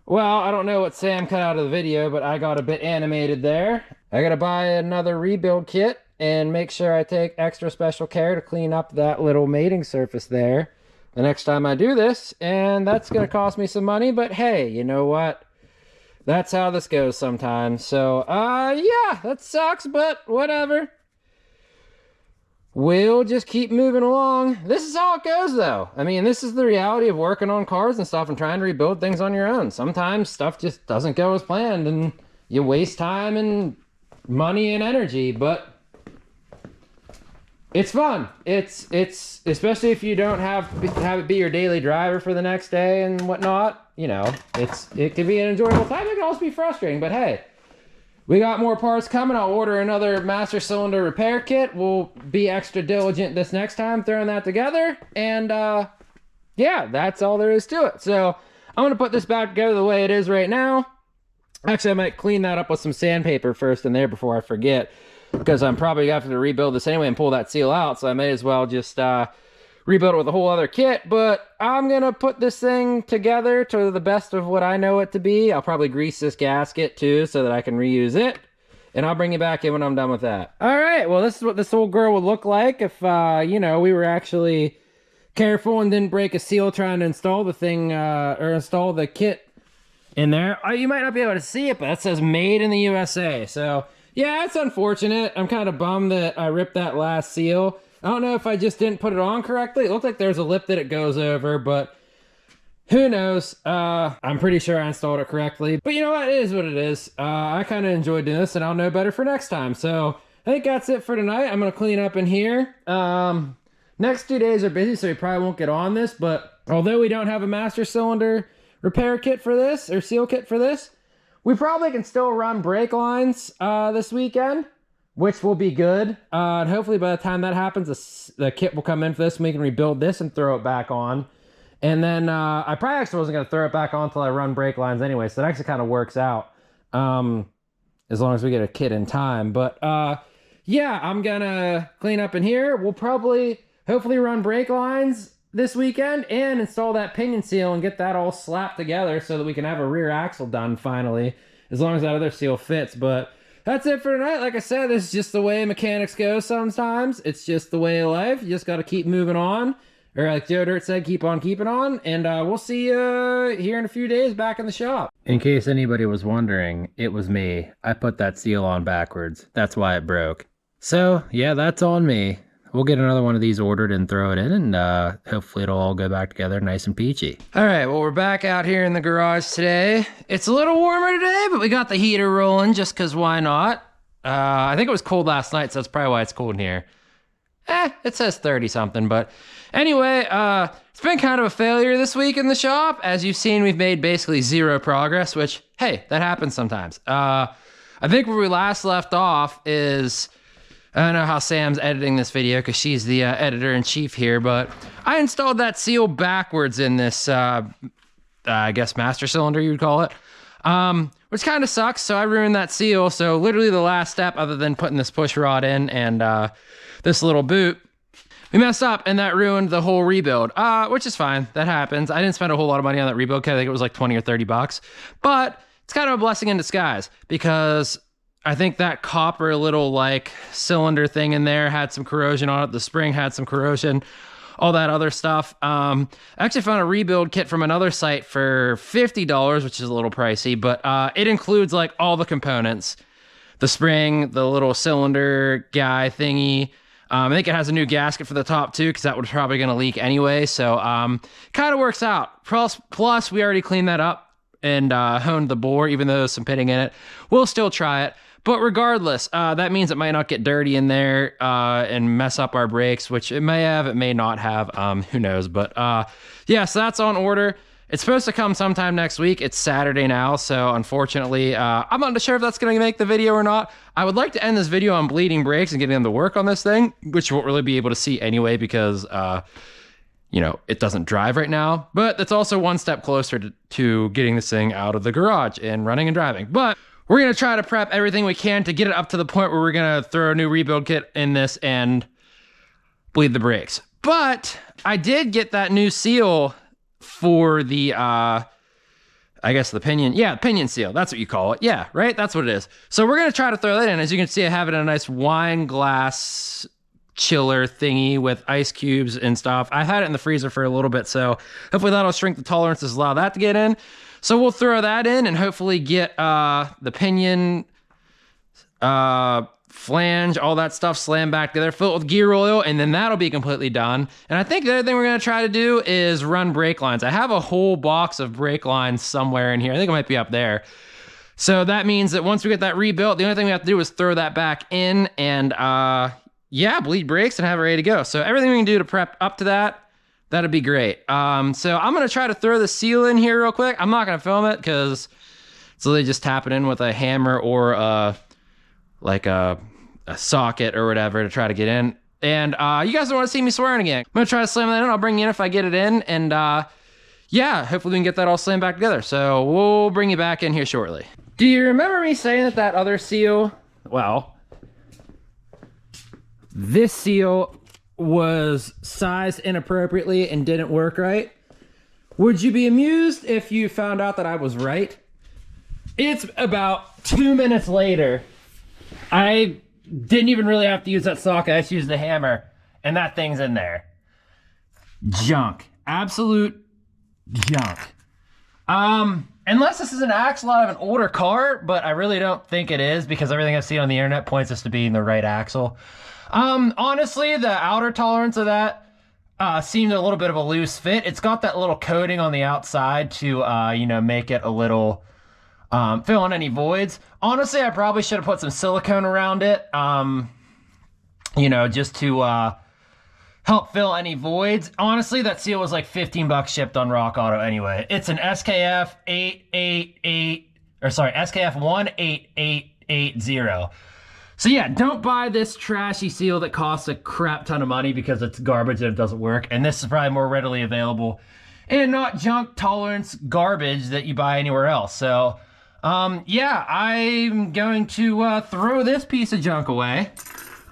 Well, I don't know what Sam cut out of the video, but I got a bit animated there. I gotta buy another rebuild kit and make sure I take extra special care to clean up that little mating surface there the next time I do this. And that's gonna cost me some money, but hey, you know what? That's how this goes sometimes. So, yeah, that sucks, but whatever. We'll just keep moving along. This is how it goes, though. I mean, this is the reality of working on cars and stuff and trying to rebuild things on your own. Sometimes stuff just doesn't go as planned and you waste time and money and energy, but it's fun. It's especially if you don't have it be your daily driver for the next day and whatnot. You know, it can be an enjoyable time. It can also be frustrating, but hey, we got more parts coming. I'll order another master cylinder repair kit. We'll be extra diligent this next time throwing that together. And yeah, that's all there is to it. So I'm going to put this back together the way it is right now. Actually, I might clean that up with some sandpaper first in there before I forget, because I'm probably going to have to rebuild this anyway and pull that seal out. So I may as well just rebuild it with a whole other kit. But I'm going to put this thing together to the best of what I know it to be. I'll probably grease this gasket too so that I can reuse it. And I'll bring you back in when I'm done with that. All right, well, this is what this old girl would look like if, you know, we were actually careful and didn't break a seal trying to install the thing, or install the kit in there. You might not be able to see it, but it says made in the USA. So yeah, it's unfortunate. I'm kind of bummed that I ripped that last seal. I don't know if I just didn't put it on correctly. It looked like there's a lip that it goes over, but who knows? I'm pretty sure I installed it correctly. But you know what? It is what it is. I kind of enjoyed doing this, and I'll know better for next time. So I think that's it for tonight. I'm going to clean up in here. Next 2 days are busy, so we probably won't get on this. But although we don't have a master cylinder repair kit for this, or seal kit for this, we probably can still run brake lines this weekend, which will be good. And hopefully by the time that happens, the kit will come in for this and we can rebuild this and throw it back on. And then I probably actually wasn't going to throw it back on until I run brake lines anyway. So that actually kind of works out as long as we get a kit in time. But yeah, I'm going to clean up in here. We'll probably hopefully run brake lines this weekend and install that pinion seal and get that all slapped together so that we can have a rear axle done finally, as long as that other seal fits. But that's it for tonight. Like I said, this is just the way mechanics go sometimes. It's just the way of life. You just got to keep moving on. Or like Joe Dirt said, keep on keeping on. And we'll see you here in a few days back in the shop. In case anybody was wondering, it was me. I put that seal on backwards. That's why it broke. So, yeah, that's on me. We'll get another one of these ordered and throw it in, and hopefully it'll all go back together nice and peachy. All right, well, we're back out here in the garage today. It's a little warmer today, but we got the heater rolling just because why not? I think it was cold last night, so that's probably why it's cold in here. It says 30 something, but anyway, it's been kind of a failure this week in the shop. As you've seen, we've made basically zero progress, which, hey, that happens sometimes. I think where we last left off is... I don't know how Sam's editing this video because she's the editor-in-chief here, but I installed that seal backwards in this, I guess, master cylinder, you would call it, which kind of sucks, so I ruined that seal. So literally the last step, other than putting this push rod in and this little boot, we messed up, and that ruined the whole rebuild, which is fine. That happens. I didn't spend a whole lot of money on that rebuild because I think it was like 20 or 30 bucks, but it's kind of a blessing in disguise because... I think that copper little like cylinder thing in there had some corrosion on it. The spring had some corrosion, all that other stuff. I actually found a rebuild kit from another site for $50, which is a little pricey, but it includes like all the components, the spring, the little cylinder guy thingy. I think it has a new gasket for the top too, because that was probably going to leak anyway. So kind of works out. Plus, we already cleaned that up and honed the bore, even though there's some pitting in it. We'll still try it. But regardless, that means it might not get dirty in there and mess up our brakes, which it may have, it may not have, who knows. But yeah, so that's on order. It's supposed to come sometime next week. It's Saturday now, so unfortunately, I'm not sure if that's going to make the video or not. I would like to end this video on bleeding brakes and getting them to work on this thing, which you won't really be able to see anyway because, you know, it doesn't drive right now. But that's also one step closer to getting this thing out of the garage and running and driving. But we're going to try to prep everything we can to get it up to the point where we're going to throw a new rebuild kit in this and bleed the brakes. But I did get that new seal for the, I guess the pinion. Yeah, pinion seal. That's what you call it. Yeah, right? That's what it is. So we're going to try to throw that in. As you can see, I have it in a nice wine glass chiller thingy with ice cubes and stuff. I've had it in the freezer for a little bit, so hopefully that'll shrink the tolerances, allow that to get in. So we'll throw that in and hopefully get the pinion, flange, all that stuff slammed back together, fill it with gear oil, and then that'll be completely done. And I think the other thing we're going to try to do is run brake lines. I have a whole box of brake lines somewhere in here. I think it might be up there. So that means that once we get that rebuilt, the only thing we have to do is throw that back in and, yeah, bleed brakes and have it ready to go. So everything we can do to prep up to that, that'd be great. So I'm going to try to throw the seal in here real quick. I'm not going to film it because it's literally just tapping in with a hammer or like a socket or whatever to try to get in. And you guys don't want to see me swearing again. I'm going to try to slam that in. I'll bring you in if I get it in. And yeah, hopefully we can get that all slammed back together. So we'll bring you back in here shortly. Do you remember me saying that other seal, well, this seal was sized inappropriately and didn't work right? Would you be amused if you found out that I was right? It's about 2 minutes later. I didn't even really have to use that socket. I just used the hammer and that thing's in there. Junk. Absolute junk. Unless this is an axle out of an older car, but I really don't think it is because everything I've seen on the internet points us to being the right axle. Honestly, the outer tolerance of that seemed a little bit of a loose fit. It's got that little coating on the outside to, you know, make it a little, fill in any voids. Honestly, I probably should have put some silicone around it, you know, just to, help fill any voids. Honestly, that seal was like 15 bucks shipped on Rock Auto anyway. It's an SKF 888, or sorry, SKF 18880. So yeah, don't buy this trashy seal that costs a crap ton of money because it's garbage and it doesn't work. And this is probably more readily available and not junk tolerance garbage that you buy anywhere else. So yeah, I'm going to throw this piece of junk away.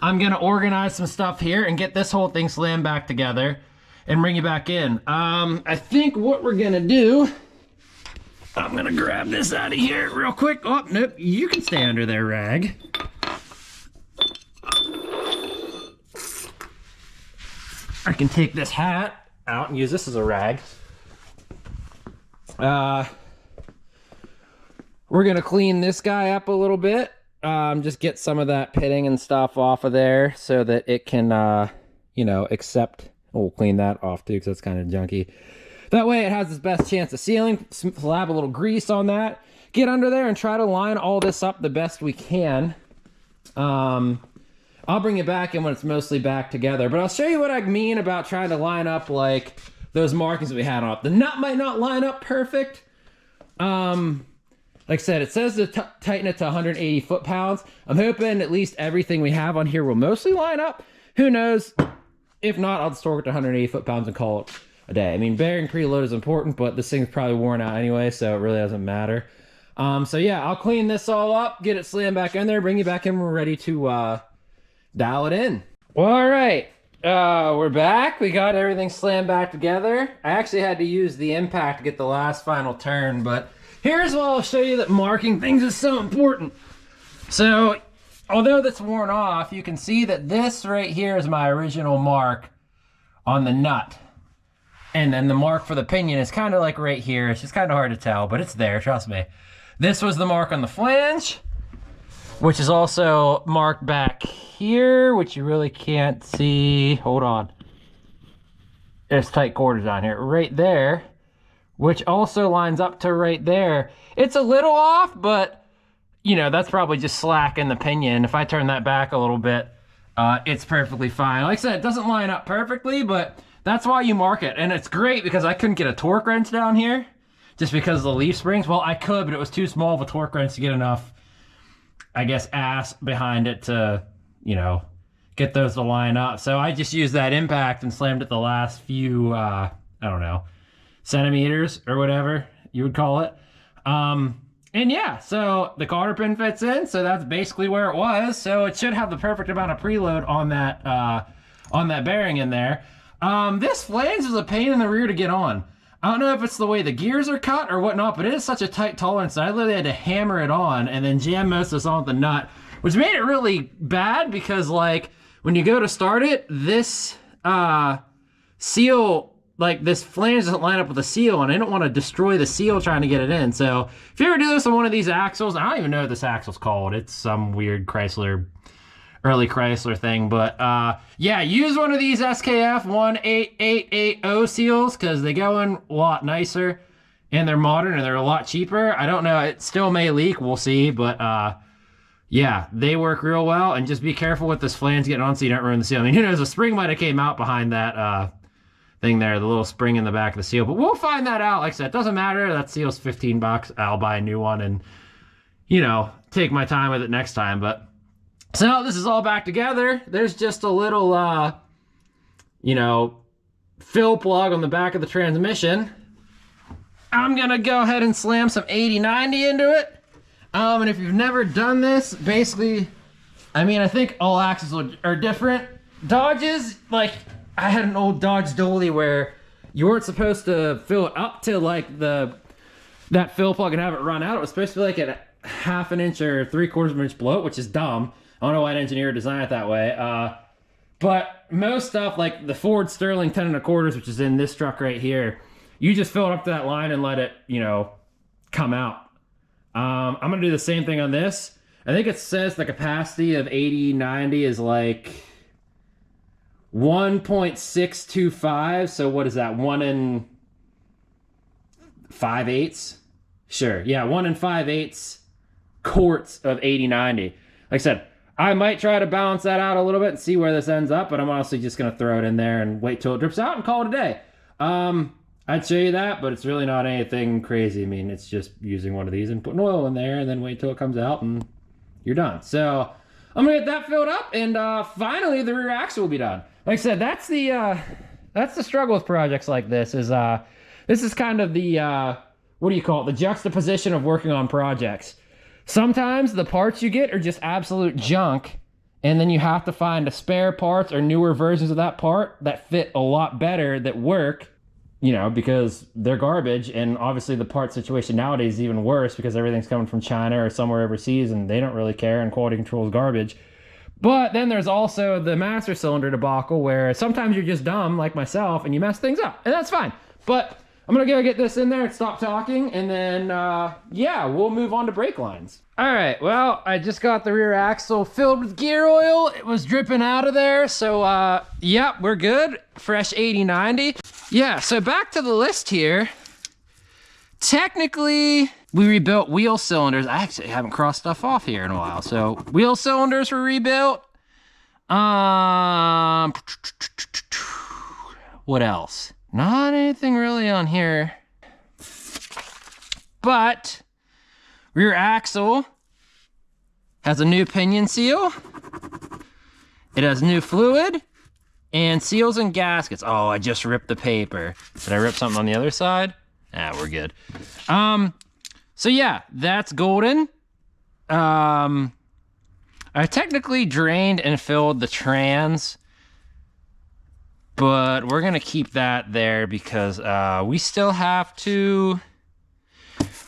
I'm gonna organize some stuff here and get this whole thing slammed back together and bring you back in. I think what we're gonna do I'm gonna grab this out of here real quick. Oh, nope, you can stay under there, Rag. I can take this hat out and use this as a rag. We're gonna clean this guy up a little bit. Just get some of that pitting and stuff off of there so that it can, you know, accept. We'll clean that off too because that's kind of junky. That way it has its best chance of sealing. Slap a little grease on that. Get under there and try to line all this up the best we can. I'll bring it back in when it's mostly back together, but I'll show you what I mean about trying to line up like those markings that we had on it. The nut might not line up perfect. Like I said, it says to tighten it to 180 foot-pounds. I'm hoping at least everything we have on here will mostly line up. Who knows? If not, I'll just torque it to 180 foot-pounds and call it a day. I mean, bearing preload is important, but this thing's probably worn out anyway, so it really doesn't matter. So yeah, I'll clean this all up, get it slammed back in there, bring you back in when we're ready to dial it in. Well, all right, we're back. We got everything slammed back together. I actually had to use the impact to get the last final turn, but here's what I'll show you that marking things is so important. So, although that's worn off, you can see that this right here is my original mark on the nut. And then the mark for the pinion is kind of like right here. It's just kind of hard to tell, but it's there, trust me. This was the mark on the flange, which is also marked back here, which you really can't see. Hold on. There's tight quarters on here. Right there, which also lines up to right there. It's a little off, but, you know, that's probably just slack in the pinion. If I turn that back a little bit, it's perfectly fine. Like I said, it doesn't line up perfectly, but that's why you mark it. And it's great because I couldn't get a torque wrench down here just because of the leaf springs. Well, I could, but it was too small of a torque wrench to get enough, I guess, ass behind it to, you know, get those to line up. So I just used that impact and slammed it the last few, I don't know, centimeters or whatever you would call it. And yeah, so the cotter pin fits in, so that's basically where it was. So it should have the perfect amount of preload on that bearing in there. This flange is a pain in the rear to get on. I don't know if it's the way the gears are cut or whatnot, but it is such a tight tolerance that I literally had to hammer it on and then jam most of this on with the nut, which made it really bad because, like, when you go to start it, this seal, like, this flange doesn't line up with the seal, and I don't want to destroy the seal trying to get it in. So if you ever do this on one of these axles, I don't even know what this axle's called. It's some weird early Chrysler thing, but yeah, use one of these SKF 18880 seals because they go in a lot nicer and they're modern and they're a lot cheaper. I don't know, it still may leak, we'll see, but yeah, they work real well. And just be careful with this flange getting on so you don't ruin the seal. I mean, who knows, a spring might have came out behind that thing there, the little spring in the back of the seal, but we'll find that out. Like I said, it doesn't matter, that seal's 15 bucks. I'll buy a new one and, you know, take my time with it next time. But so this is all back together. There's just a little, you know, fill plug on the back of the transmission. I'm gonna go ahead and slam some 80/90 into it. And if you've never done this, basically, I mean, I think all axles are different. Dodges, like, I had an old Dodge Dolly where you weren't supposed to fill it up to like that fill plug and have it run out. It was supposed to be like a 1/2 inch or 3/4 of an inch below, which is dumb. I don't know why an engineer designed it that way. But most stuff, like the Ford Sterling 10 1/4, which is in this truck right here, you just fill it up to that line and let it, you know, come out. I'm gonna do the same thing on this. I think it says the capacity of 80/90 is like 1.625. So what is that? 1 5/8? Sure, yeah, 1 5/8 quarts of 80/90. Like I said, I might try to balance that out a little bit and see where this ends up, but I'm honestly just going to throw it in there and wait till it drips out and call it a day. I'd show you that, but it's really not anything crazy. I mean, it's just using one of these and putting oil in there and then wait till it comes out and you're done. So I'm going to get that filled up and finally the rear axle will be done. Like I said, that's the struggle with projects like this is this is kind of the, what do you call it? The juxtaposition of working on projects. Sometimes the parts you get are just absolute junk, and then you have to find a spare parts or newer versions of that part that fit a lot better, that work, you know, because they're garbage. And obviously the part situation nowadays is even worse because everything's coming from China or somewhere overseas and they don't really care, and quality control is garbage. But then there's also the master cylinder debacle where sometimes you're just dumb like myself and you mess things up, and that's fine. But I'm gonna go get this in there and stop talking, and then yeah, we'll move on to brake lines. All right, well, I just got the rear axle filled with gear oil. It was dripping out of there, so yeah, we're good. Fresh 80/90. Yeah, so back to the list here. Technically, we rebuilt wheel cylinders. I actually haven't crossed stuff off here in a while. So wheel cylinders were rebuilt. What else? Not anything really on here. But rear axle has a new pinion seal. It has new fluid and seals and gaskets. Oh, I just ripped the paper. Did I rip something on the other side? Ah, we're good. So yeah, that's golden. I technically drained and filled the trans, but we're gonna keep that there because we still have to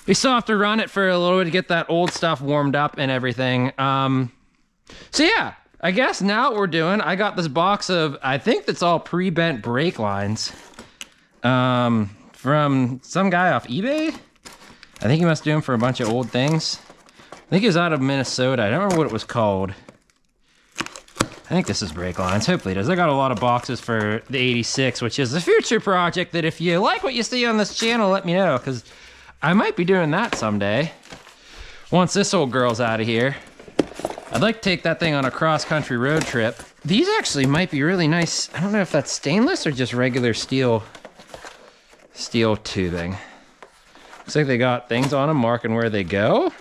run it for a little bit to get that old stuff warmed up and everything. So yeah, I guess now what we're doing, I got this box of, I think that's all pre-bent brake lines. From some guy off eBay. I think he must do them for a bunch of old things. I think he was out of Minnesota. I don't remember what it was called. I think this is brake lines. Hopefully it does. I got a lot of boxes for the 86, which is a future project that if you like what you see on this channel, let me know, because I might be doing that someday. Once this old girl's out of here. I'd like to take that thing on a cross-country road trip. These actually might be really nice. I don't know if that's stainless or just regular steel tubing. Looks like they got things on them marking where they go.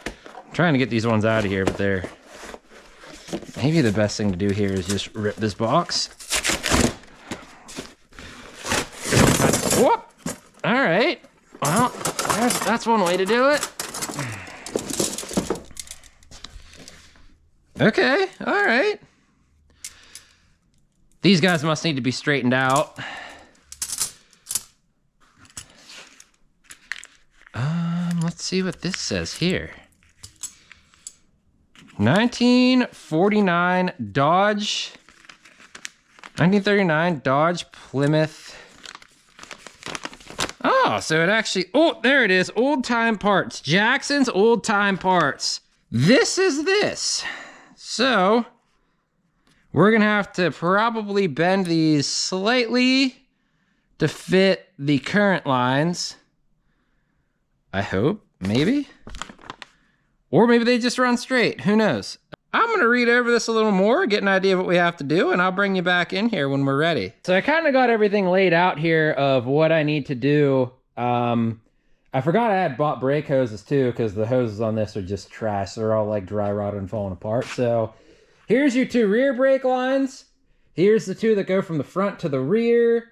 I'm trying to get these ones out of here, but they're... Maybe the best thing to do here is just rip this box. Whoop! All right. Well, that's one way to do it. Okay, all right. These guys must need to be straightened out. Let's see what this says here. 1939 Dodge, 1939 Dodge Plymouth. Oh, so it actually, oh, there it is. Old time parts. Jackson's old time parts. This is this. So we're gonna have to probably bend these slightly to fit the current lines. I hope, maybe. Or maybe they just run straight, who knows? I'm gonna read over this a little more, get an idea of what we have to do, and I'll bring you back in here when we're ready. So I kind of got everything laid out here of what I need to do. I forgot I had bought brake hoses too, because the hoses on this are just trash. They're all like dry rotted and falling apart. So here's your two rear brake lines. Here's the two that go from the front to the rear.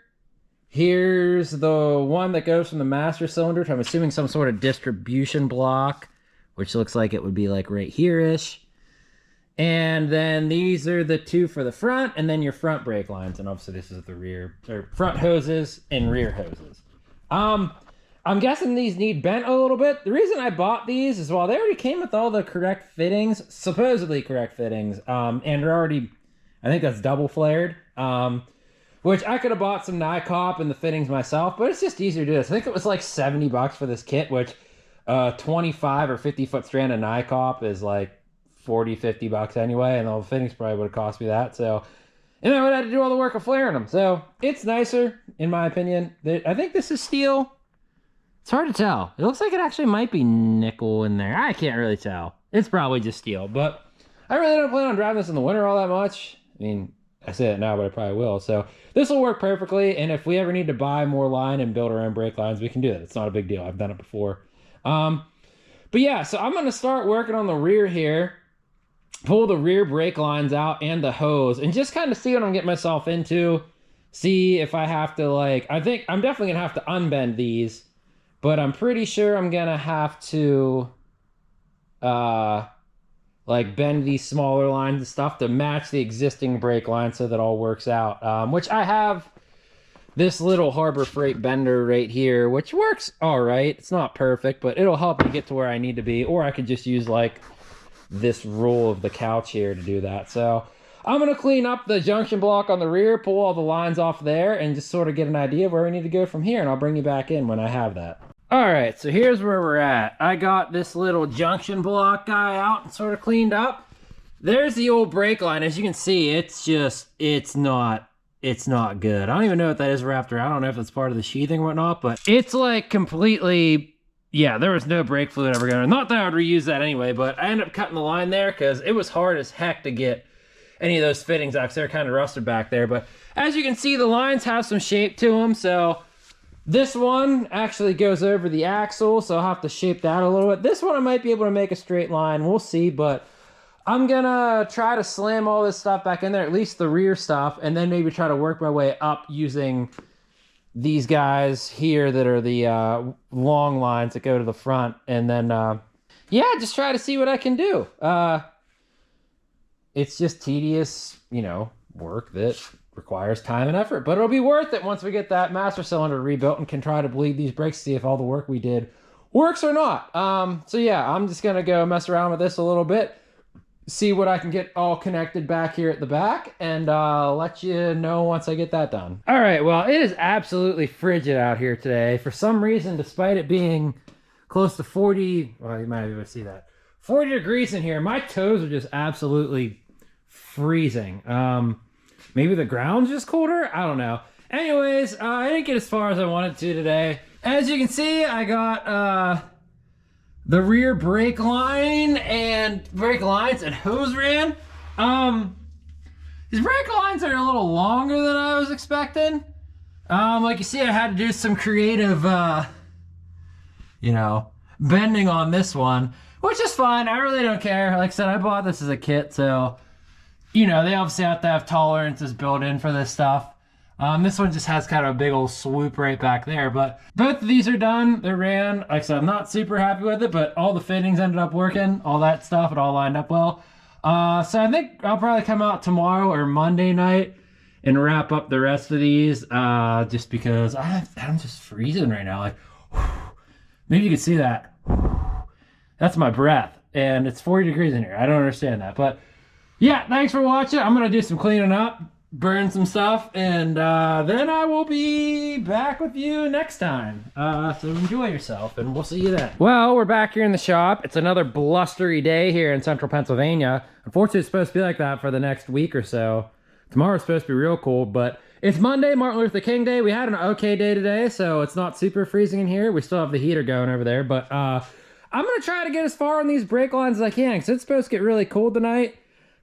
Here's the one that goes from the master cylinder to, I'm assuming, some sort of distribution block, which looks like it would be like right here-ish. And then these are the two for the front, and then your front brake lines. And obviously this is the rear, or front hoses and rear hoses. I'm guessing these need bent a little bit. The reason I bought these is while they already came with all the correct fittings, supposedly correct fittings, and they're already, I think that's double flared. Which I could have bought some Nycop and the fittings myself, but it's just easier to do this. I think it was like 70 bucks for this kit, which 25 or 50 foot strand of Nycop is like 40, 50 bucks anyway, and all the fittings probably would have cost me that. So, and I would have to do all the work of flaring them. So it's nicer, in my opinion. I think this is steel. It's hard to tell. It looks like it actually might be nickel in there. I can't really tell. It's probably just steel, but I really don't plan on driving this in the winter all that much. I mean, I say it now, but I probably will. So this will work perfectly. And if we ever need to buy more line and build our own brake lines, we can do that. It's not a big deal. I've done it before. But yeah, so I'm going to start working on the rear here, pull the rear brake lines out and the hose, and just kind of see what I'm getting myself into. See if I have to, like, I think I'm definitely going to have to unbend these, but I'm pretty sure I'm going to have to, like, bend these smaller lines and stuff to match the existing brake line so that all works out. Which I have this little Harbor Freight bender right here, which works all right. It's not perfect, but it'll help me get to where I need to be. Or I could just use like this roll of the couch here to do that. So I'm gonna clean up the junction block on the rear, pull all the lines off there, and just sort of get an idea of where we need to go from here, and I'll bring you back in when I have that. All right, so here's where we're at. I got this little junction block guy out and sort of cleaned up. There's the old brake line. As you can see, it's not good. I don't even know what that is wrapped around. I don't know if it's part of the sheathing or whatnot, but it's like completely, yeah, there was no brake fluid ever going on. Not that I would reuse that anyway, but I ended up cutting the line there because it was hard as heck to get any of those fittings out because they're kind of rusted back there. But as you can see, the lines have some shape to them. So this one actually goes over the axle, so I'll have to shape that a little bit. This one I might be able to make a straight line. We'll see, but I'm gonna try to slam all this stuff back in there, at least the rear stuff, and then maybe try to work my way up using these guys here that are the long lines that go to the front. And then, yeah, just try to see what I can do. It's just tedious, you know, work that requires time and effort, but it'll be worth it once we get that master cylinder rebuilt and can try to bleed these brakes to see if all the work we did works or not. So yeah, I'm just gonna go mess around with this a little bit, see what I can get all connected back here at the back, and let you know once I get that done. All right, well, it is absolutely frigid out here today. For some reason, despite it being close to 40, well, you might be able to see that, 40 degrees in here, my toes are just absolutely freezing. Maybe the ground's just colder? I don't know. Anyways, I didn't get as far as I wanted to today. As you can see, I got the rear brake line and brake lines and hose ran. These brake lines are a little longer than I was expecting. Like you see, I had to do some creative, you know, bending on this one, which is fine. I really don't care. Like I said, I bought this as a kit, so, you know, they obviously have to have tolerances built in for this stuff. This one just has kind of a big old swoop right back there, but both of these are done. They're ran. Like I said, I'm not super happy with it, but all the fittings ended up working. All that stuff, it all lined up well. So I think I'll probably come out tomorrow or Monday night and wrap up the rest of these, just because I'm just freezing right now. Like, maybe you can see that. That's my breath, and it's 40 degrees in here. I don't understand that, but yeah, thanks for watching. I'm gonna do some cleaning up, burn some stuff, and then I will be back with you next time. So enjoy yourself, and we'll see you then. Well, we're back here in the shop. It's another blustery day here in central Pennsylvania. Unfortunately, it's supposed to be like that for the next week or so. Tomorrow's supposed to be real cold, but it's Monday, Martin Luther King Day. We had an okay day today, so it's not super freezing in here. We still have the heater going over there, but I'm gonna try to get as far on these brake lines as I can, because it's supposed to get really cold tonight.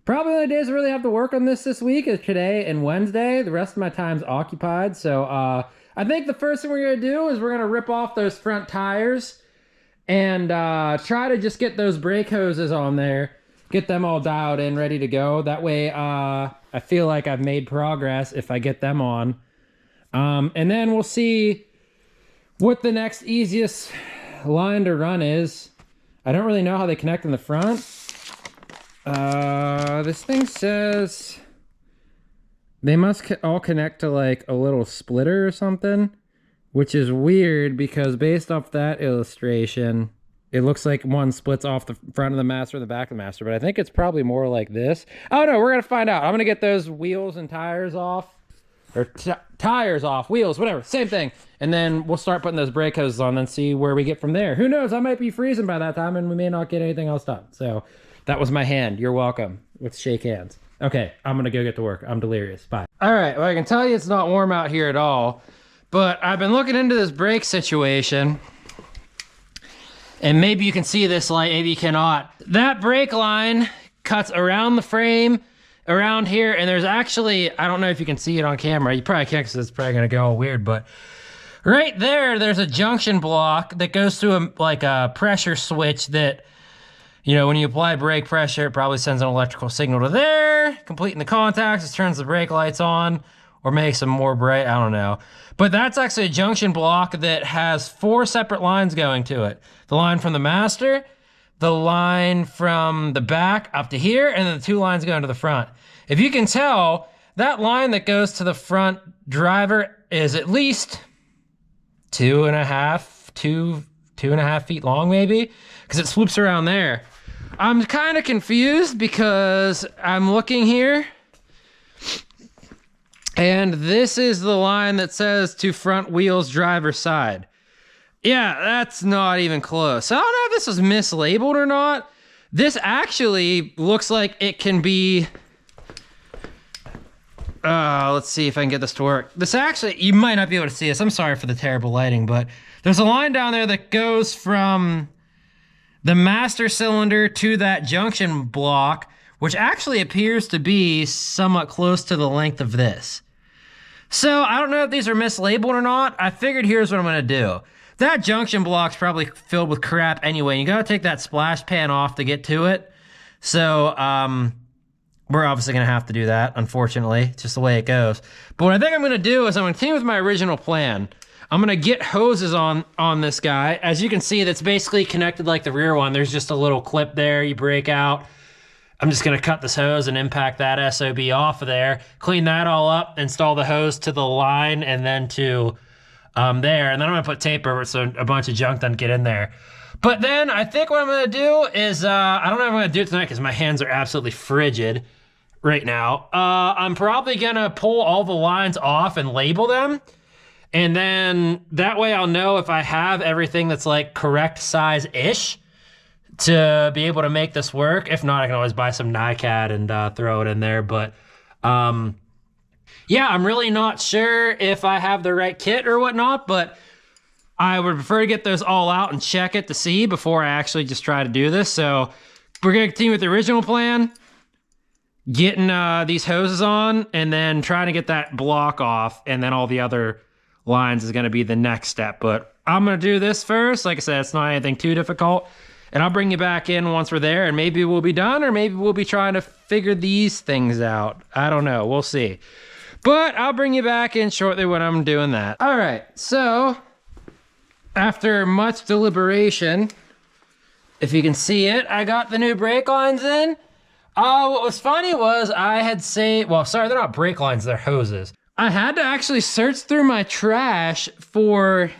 Probably the only days I really have to work on this week is today and Wednesday. The rest of my time's occupied. So I think the first thing we're going to do is we're going to rip off those front tires and try to just get those brake hoses on there, get them all dialed in, ready to go. That way I feel like I've made progress if I get them on. And then we'll see what the next easiest line to run is. I don't really know how they connect in the front. This thing says they must all connect to like a little splitter or something, which is weird because based off that illustration, it looks like one splits off the front of the master and the back of the master, but I think it's probably more like this. Oh no, we're gonna find out. I'm gonna get those wheels and tires off, or tires off, wheels, whatever, same thing. And then we'll start putting those brake hoses on and see where we get from there. Who knows, I might be freezing by that time and we may not get anything else done. So that was my hand. You're welcome. Let's shake hands. Okay, I'm gonna go get to work. I'm delirious. Bye. All right, well, I can tell you it's not warm out here at all, but I've been looking into this brake situation, and maybe you can see this light, maybe you cannot. That brake line cuts around the frame, around here, and there's actually, I don't know if you can see it on camera. You probably can't because it's probably gonna go all weird, but right there's a junction block that goes through like a pressure switch that, you know, when you apply brake pressure, it probably sends an electrical signal to there, completing the contacts, it turns the brake lights on, or makes them more bright, I don't know. But that's actually a junction block that has 4 separate lines going to it. The line from the master, the line from the back up to here, and then the 2 lines going to the front. If you can tell, that line that goes to the front driver is at least 2.5 feet long, maybe, because it swoops around there. I'm kind of confused because I'm looking here, and this is the line that says to front wheels driver side. Yeah, that's not even close. I don't know if this was mislabeled or not. This actually looks like it can be... let's see if I can get this to work. This actually, you might not be able to see this. I'm sorry for the terrible lighting, but there's a line down there that goes from the master cylinder to that junction block, which actually appears to be somewhat close to the length of this. So I don't know if these are mislabeled or not. I figured here's what I'm gonna do. That junction block's probably filled with crap anyway. You gotta take that splash pan off to get to it. So we're obviously gonna have to do that, unfortunately. It's just the way it goes. But what I think I'm gonna do is I'm gonna continue with my original plan. I'm gonna get hoses on this guy. As you can see, that's basically connected like the rear one. There's just a little clip there you break out. I'm just gonna cut this hose and impact that SOB off of there, clean that all up, install the hose to the line and then to there. And then I'm gonna put tape over it so a bunch of junk doesn't get in there. But then I think what I'm gonna do is, I don't know if I'm gonna do it tonight because my hands are absolutely frigid right now. I'm probably gonna pull all the lines off and label them. And then that way I'll know if I have everything that's like correct size-ish to be able to make this work. If not, I can always buy some NiCad and throw it in there. But yeah, I'm really not sure if I have the right kit or whatnot, but I would prefer to get those all out and check it to see before I actually just try to do this. So we're gonna continue with the original plan, getting these hoses on, and then trying to get that block off, and then all the other lines is gonna be the next step. But I'm gonna do this first. Like I said, it's not anything too difficult. And I'll bring you back in once we're there, and maybe we'll be done, or maybe we'll be trying to figure these things out. I don't know, we'll see. But I'll bring you back in shortly when I'm doing that. All right, so after much deliberation, if you can see it, I got the new brake lines in. What was funny was I had saved, well, sorry, they're not brake lines, they're hoses. I had to actually search through my trash for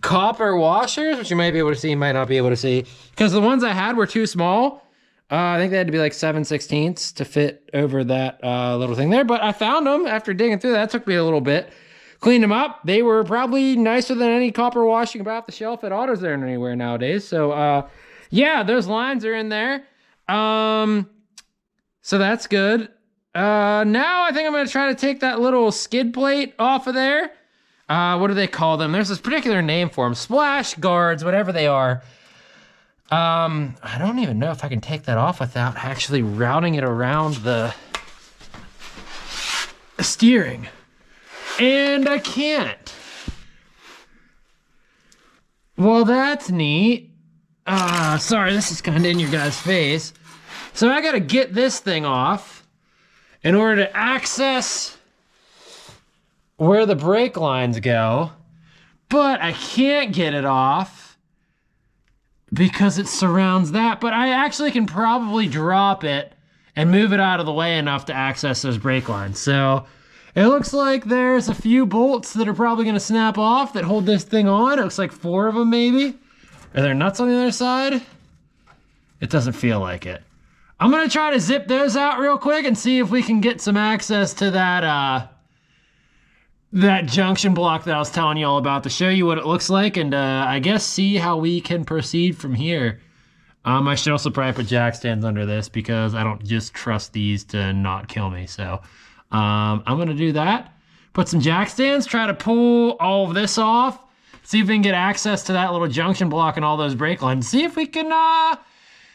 copper washers, which you might be able to see, you might not be able to see, because the ones I had were too small. I think they had to be like 7/16 to fit over that little thing there, but I found them after digging through that. It took me a little bit. Cleaned them up. They were probably nicer than any copper wash you can buy off the shelf at AutoZone anywhere nowadays. So yeah, those lines are in there. So that's good. Now I think I'm gonna try to take that little skid plate off of there. What do they call them? There's this particular name for them. Splash guards, whatever they are. I don't even know if I can take that off without actually routing it around the steering. And I can't. Well, that's neat. Sorry, this is kind of in your guys' face. So I gotta get this thing off in order to access where the brake lines go, but I can't get it off because it surrounds that. But I actually can probably drop it and move it out of the way enough to access those brake lines. So it looks like there's a few bolts that are probably gonna snap off that hold this thing on. It looks like 4 of them maybe. Are there nuts on the other side? It doesn't feel like it. I'm gonna try to zip those out real quick and see if we can get some access to that that junction block that I was telling you all about to show you what it looks like, and I guess see how we can proceed from here. I should also probably put jack stands under this because I don't just trust these to not kill me. So I'm gonna do that. Put some jack stands, try to pull all of this off, see if we can get access to that little junction block and all those brake lines. See if we can,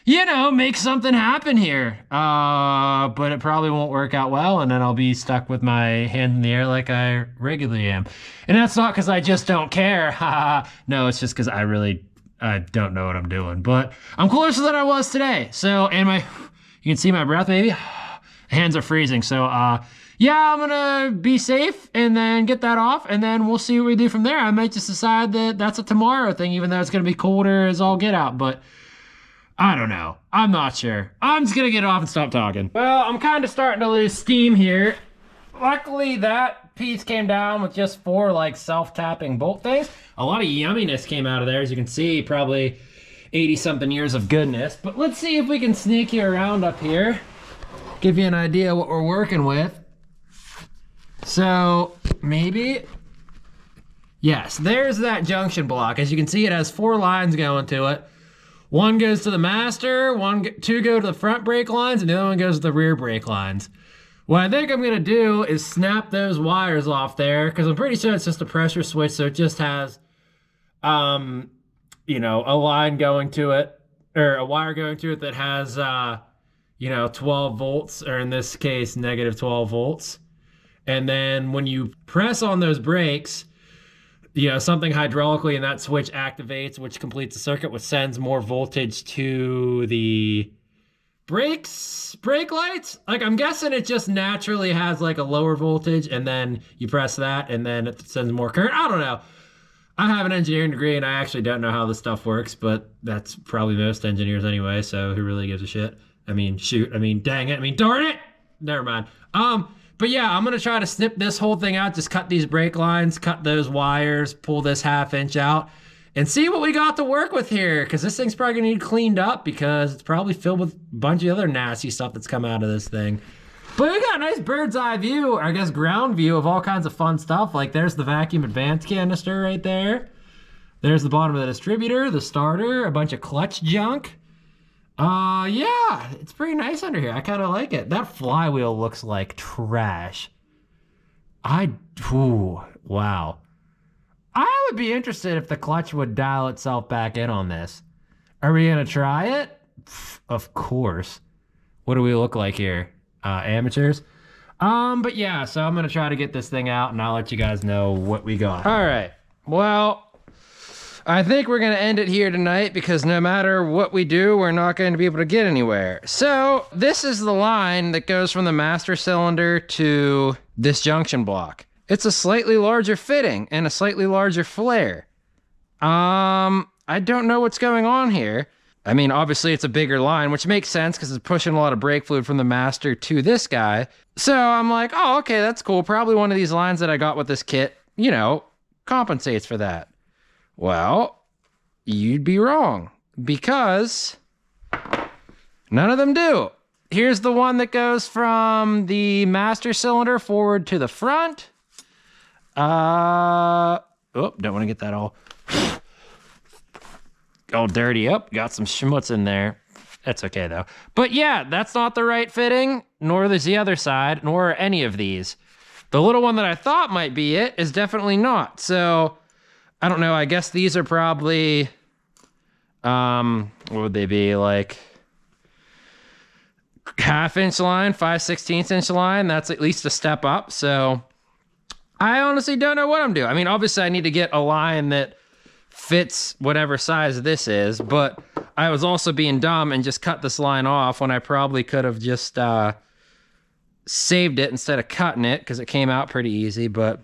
you know, make something happen here. But it probably won't work out well, and then I'll be stuck with my hand in the air like I regularly am. And that's not because I just don't care. No, it's just because I don't know what I'm doing. But I'm closer than I was today. So, and you can see my breath maybe? Hands are freezing. So, yeah, I'm gonna be safe and then get that off, and then we'll see what we do from there. I might just decide that that's a tomorrow thing, even though it's gonna be colder as all get out. But I don't know. I'm not sure. I'm just gonna get off and stop talking. Well, I'm kind of starting to lose steam here. Luckily, that piece came down with just 4 like self-tapping bolt things. A lot of yumminess came out of there, as you can see, probably 80-something years of goodness. But let's see if we can sneak you around up here. Give you an idea what we're working with. So, maybe... Yes, there's that junction block. As you can see, it has 4 lines going to it. One goes to the master, 2 go to the front brake lines, and the other one goes to the rear brake lines. What I think I'm gonna do is snap those wires off there, because I'm pretty sure it's just a pressure switch, so it just has, you know, a line going to it, or a wire going to it that has, you know, 12 volts, or in this case, negative 12 volts. And then when you press on those brakes, you know, something hydraulically in that switch activates, which completes the circuit, which sends more voltage to the brake lights. Like, I'm guessing it just naturally has like a lower voltage, and then you press that and then it sends more current. I don't know. I have an engineering degree and I actually don't know how this stuff works, but that's probably most engineers anyway, so who really gives a shit? I mean, shoot, I mean, dang it, I mean, darn it! Never mind. But yeah, I'm gonna try to snip this whole thing out, just cut these brake lines, cut those wires, pull this 1/2 inch out, and see what we got to work with here, because this thing's probably gonna need cleaned up because it's probably filled with a bunch of other nasty stuff that's come out of this thing. But we got a nice bird's eye view, or I guess ground view, of all kinds of fun stuff. Like, there's the vacuum advance canister right there. There's the bottom of the distributor, the starter, a bunch of clutch junk. Yeah, it's pretty nice under here. I kind of like it. That flywheel looks like trash. Ooh, wow. I would be interested if the clutch would dial itself back in on this. Are we gonna try it? Of course. What do we look like here? Amateurs? But yeah, so I'm gonna try to get this thing out and I'll let you guys know what we got. All right, well, I think we're gonna end it here tonight because no matter what we do, we're not going to be able to get anywhere. So this is the line that goes from the master cylinder to this junction block. It's a slightly larger fitting and a slightly larger flare. I don't know what's going on here. I mean, obviously it's a bigger line, which makes sense because it's pushing a lot of brake fluid from the master to this guy. So I'm like, oh, okay, that's cool. Probably one of these lines that I got with this kit, you know, compensates for that. Well, you'd be wrong because none of them do. Here's the one that goes from the master cylinder forward to the front. Oh, don't want to get that all dirty up. Got some schmutz in there. That's okay though. But yeah, that's not the right fitting, nor is the other side, nor are any of these. The little one that I thought might be it is definitely not. So I don't know. I guess these are probably, what would they be, like 1/2 inch line, 5/16 inch line. That's at least a step up. So I honestly don't know what I'm doing. I mean, obviously I need to get a line that fits whatever size this is, but I was also being dumb and just cut this line off when I probably could have just saved it instead of cutting it because it came out pretty easy, but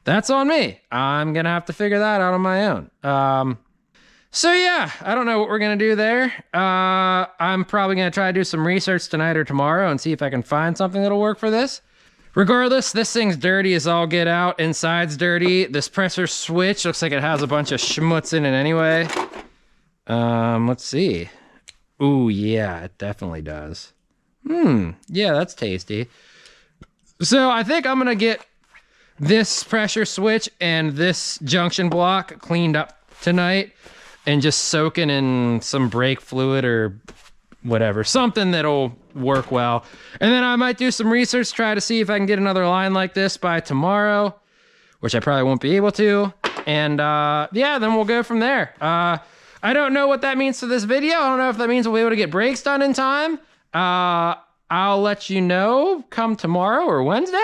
that's on me. I'm gonna have to figure that out on my own. So yeah, I don't know what we're gonna do there. I'm probably gonna try to do some research tonight or tomorrow and see if I can find something that'll work for this. Regardless, this thing's dirty as all get out. Inside's dirty. This pressure switch looks like it has a bunch of schmutz in it anyway. Let's see. Ooh, yeah, it definitely does. Yeah, that's tasty. So I think I'm gonna get this pressure switch and this junction block cleaned up tonight and just soaking in some brake fluid or whatever, something that'll work well. And then I might do some research, try to see if I can get another line like this by tomorrow, which I probably won't be able to. And yeah, then we'll go from there. I don't know what that means for this video. I don't know if that means we'll be able to get brakes done in time. I'll let you know come tomorrow or Wednesday.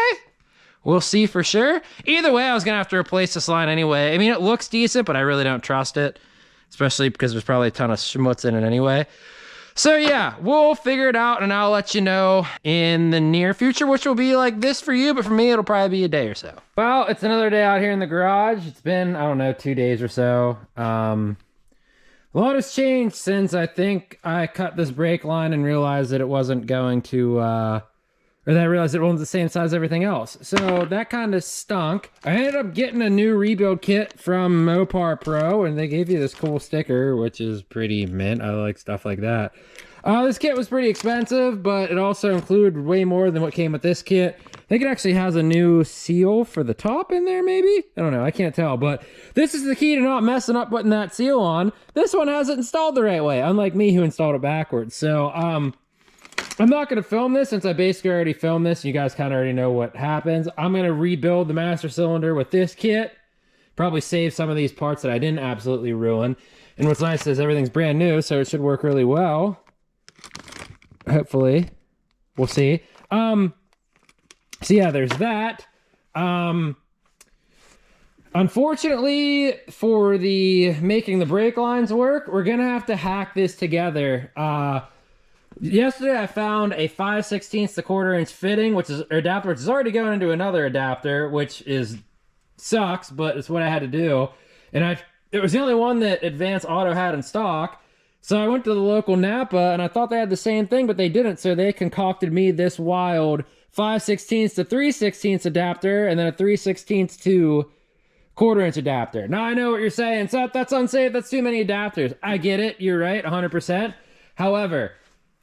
We'll see for sure. Either way, I was gonna have to replace this line anyway. I mean, it looks decent, but I really don't trust it, especially because there's probably a ton of schmutz in it anyway. So yeah, we'll figure it out and I'll let you know in the near future, which will be like this for you, but for me, it'll probably be a day or so. Well, it's another day out here in the garage. It's been, I don't know, 2 days or so. A lot has changed since I think I cut this brake line and realized that it wasn't going to, or that I realized it wasn't the same size as everything else. So that kind of stunk. I ended up getting a new rebuild kit from Mopar Pro, and they gave you this cool sticker, which is pretty mint. I like stuff like that. This kit was pretty expensive, but it also included way more than what came with this kit. I think it actually has a new seal for the top in there, maybe? I don't know, I can't tell, but this is the key to not messing up putting that seal on. This one has it installed the right way, unlike me who installed it backwards. So, I'm not going to film this since I basically already filmed this. You guys kind of already know what happens. I'm going to rebuild the master cylinder with this kit. Probably save some of these parts that I didn't absolutely ruin. And what's nice is everything's brand new, so it should work really well. Hopefully. We'll see. So yeah, there's that. Unfortunately, for the making the brake lines work, we're going to have to hack this together. Yesterday I found a 5/16 to 1/4 inch fitting, which is adapter, which is already going into another adapter, which sucks, but it's what I had to do. And it was the only one that Advance Auto had in stock. So I went to the local Napa and I thought they had the same thing, but they didn't. So they concocted me this wild 5/16 to 3/16 adapter and then a 3/16 to 1/4 inch adapter. Now I know what you're saying. So that's unsafe. That's too many adapters. I get it. You're right. 100%. However,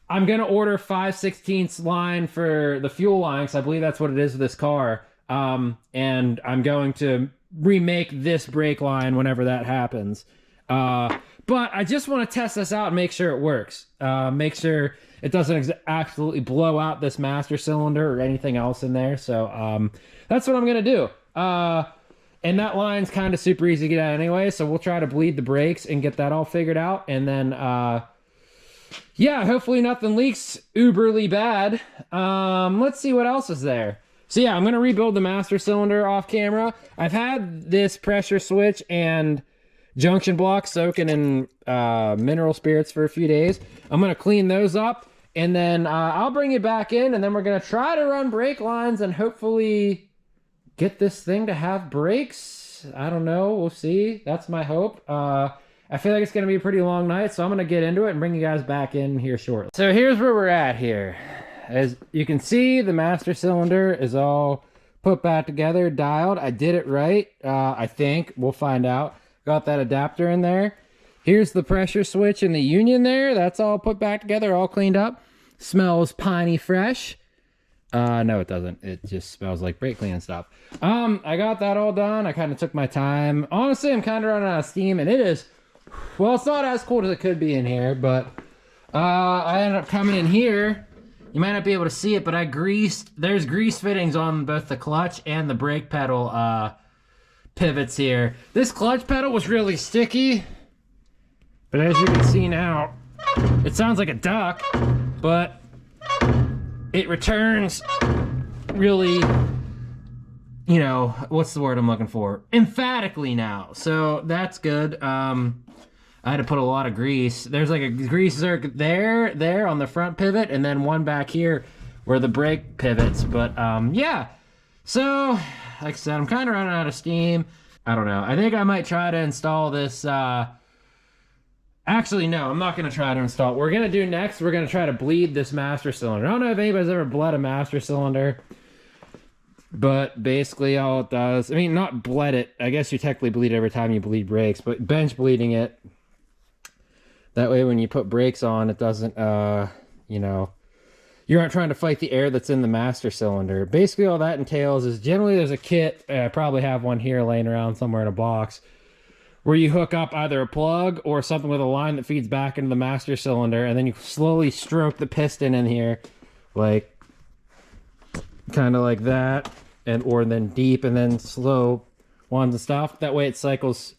I'm going to order 5/16 line for the fuel line, because I believe that's what it is with this car. And I'm going to remake this brake line whenever that happens. But I just want to test this out and make sure it works. Make sure it doesn't absolutely blow out this master cylinder or anything else in there. So that's what I'm going to do. And that line's kind of super easy to get out anyway, so we'll try to bleed the brakes and get that all figured out. And then... yeah, hopefully nothing leaks uberly bad. Let's see what else is there. So yeah, I'm going to rebuild the master cylinder off camera. I've had this pressure switch and junction block soaking in mineral spirits for a few days. I'm going to clean those up, and then I'll bring it back in, and then we're going to try to run brake lines and hopefully get this thing to have brakes. I don't know. We'll see. That's my hope. I feel like it's going to be a pretty long night, so I'm going to get into it and bring you guys back in here shortly. So here's where we're at here. As you can see, the master cylinder is all put back together, dialed. I did it right, I think. We'll find out. Got that adapter in there. Here's the pressure switch and the union there. That's all put back together, all cleaned up. Smells piney fresh. No, it doesn't. It just smells like brake cleaning stuff. I got that all done. I kind of took my time. Honestly, I'm kind of running out of steam, and it is... Well, it's not as cold as it could be in here, but I ended up coming in here. You might not be able to see it, but there's grease fittings on both the clutch and the brake pedal pivots here. This clutch pedal was really sticky, but as you can see now, it sounds like a duck, but it returns really, you know, what's the word I'm looking for? Emphatically now. So that's good. I had to put a lot of grease. There's like a grease zerk there on the front pivot, and then one back here where the brake pivots. But yeah, so like I said, I'm kind of running out of steam. I don't know. I think I might try to install this. Actually, no, I'm not going to try to install it. We're going to do next, we're going to try to bleed this master cylinder. I don't know if anybody's ever bled a master cylinder, but basically all it does, I mean, not bled it. I guess you technically bleed every time you bleed brakes, but bench bleeding it. That way when you put brakes on, it doesn't, you know, you aren't trying to fight the air that's in the master cylinder. Basically all that entails is generally there's a kit, I probably have one here laying around somewhere in a box, where you hook up either a plug or something with a line that feeds back into the master cylinder, and then you slowly stroke the piston in here, like, kind of like that, or then deep and then slow ones and stuff. That way it cycles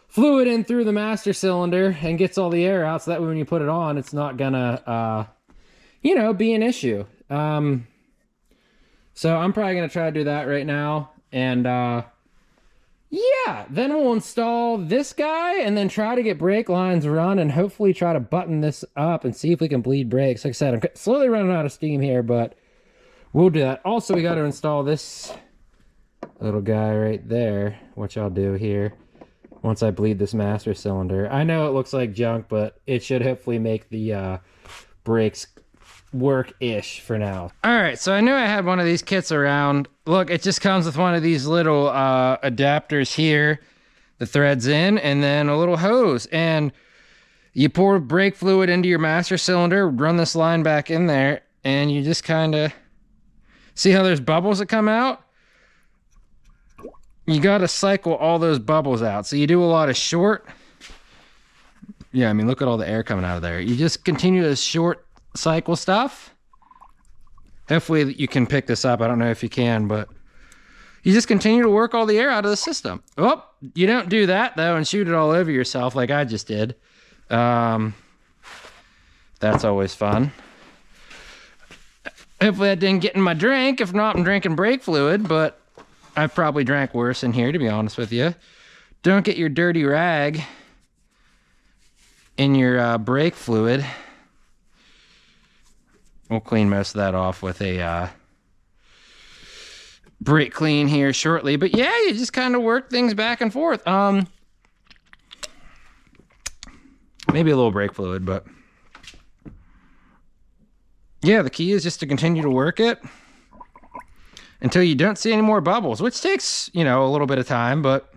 fluid in through the master cylinder and gets all the air out, so that way when you put it on, it's not gonna, you know, be an issue. So I'm probably gonna try to do that right now, and yeah, then we'll install this guy and then try to get brake lines run and hopefully try to button this up and see if we can bleed brakes. Like I said, I'm slowly running out of steam here, but we'll do that. Also, we got to install this little guy right there, which I'll do here. once I bleed this master cylinder. I know it looks like junk, but it should hopefully make the brakes work-ish for now. All right, so I knew I had one of these kits around. Look, it just comes with one of these little adapters here. The threads in, and then a little hose. And you pour brake fluid into your master cylinder, run this line back in there, and you just kind of see how there's bubbles that come out? You got to cycle all those bubbles out. So you do a lot of short. Yeah, I mean, look at all the air coming out of there. You just continue this short cycle stuff. Hopefully you can pick this up. I don't know if you can, but you just continue to work all the air out of the system. Oh, you don't do that though and shoot it all over yourself like I just did. That's always fun. Hopefully I didn't get in my drink. If not, I'm drinking brake fluid, but I've probably drank worse in here, to be honest with you. Don't get your dirty rag in your brake fluid. We'll clean most of that off with a brake clean here shortly. But yeah, you just kind of work things back and forth. Maybe a little brake fluid, but yeah, the key is just to continue to work it until you don't see any more bubbles, which takes, you know, a little bit of time, but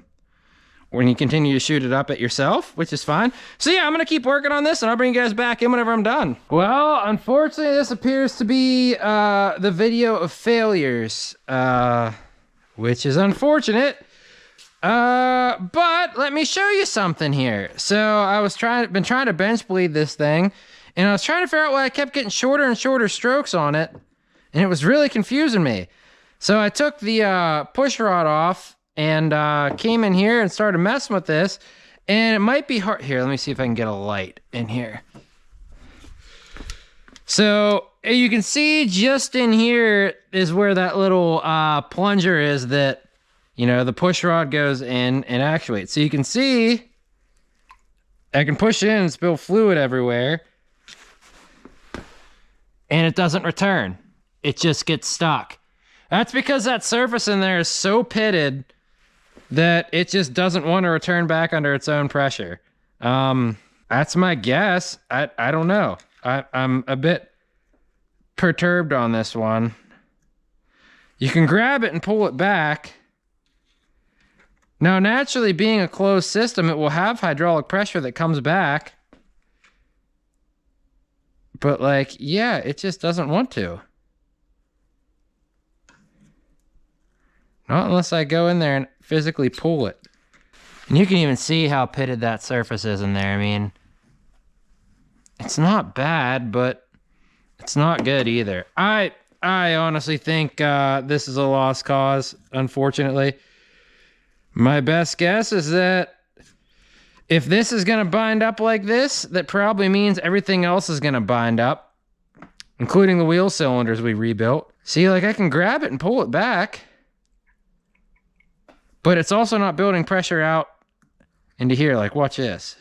when you continue to shoot it up at yourself, which is fine. So yeah, I'm gonna keep working on this and I'll bring you guys back in whenever I'm done. Well, unfortunately, this appears to be the video of failures, which is unfortunate. But let me show you something here. So I was been trying to bench bleed this thing, and I was trying to figure out why I kept getting shorter and shorter strokes on it, and it was really confusing me. So I took the push rod off and came in here and started messing with this, and it might be hard. Here, let me see if I can get a light in here. So you can see just in here is where that little plunger is that, you know, the push rod goes in and actuates. So you can see I can push it in and spill fluid everywhere, and it doesn't return. It just gets stuck. That's because that surface in there is so pitted that it just doesn't want to return back under its own pressure. That's my guess. I don't know. I'm a bit perturbed on this one. You can grab it and pull it back. Now, naturally, being a closed system, it will have hydraulic pressure that comes back. But, like, yeah, it just doesn't want to. Not unless I go in there and physically pull it. And you can even see how pitted that surface is in there. I mean, it's not bad, but it's not good either. I honestly think this is a lost cause, unfortunately. My best guess is that if this is going to bind up like this, that probably means everything else is going to bind up, including the wheel cylinders we rebuilt. See, like, I can grab it and pull it back, but it's also not building pressure out into here. Like, watch this.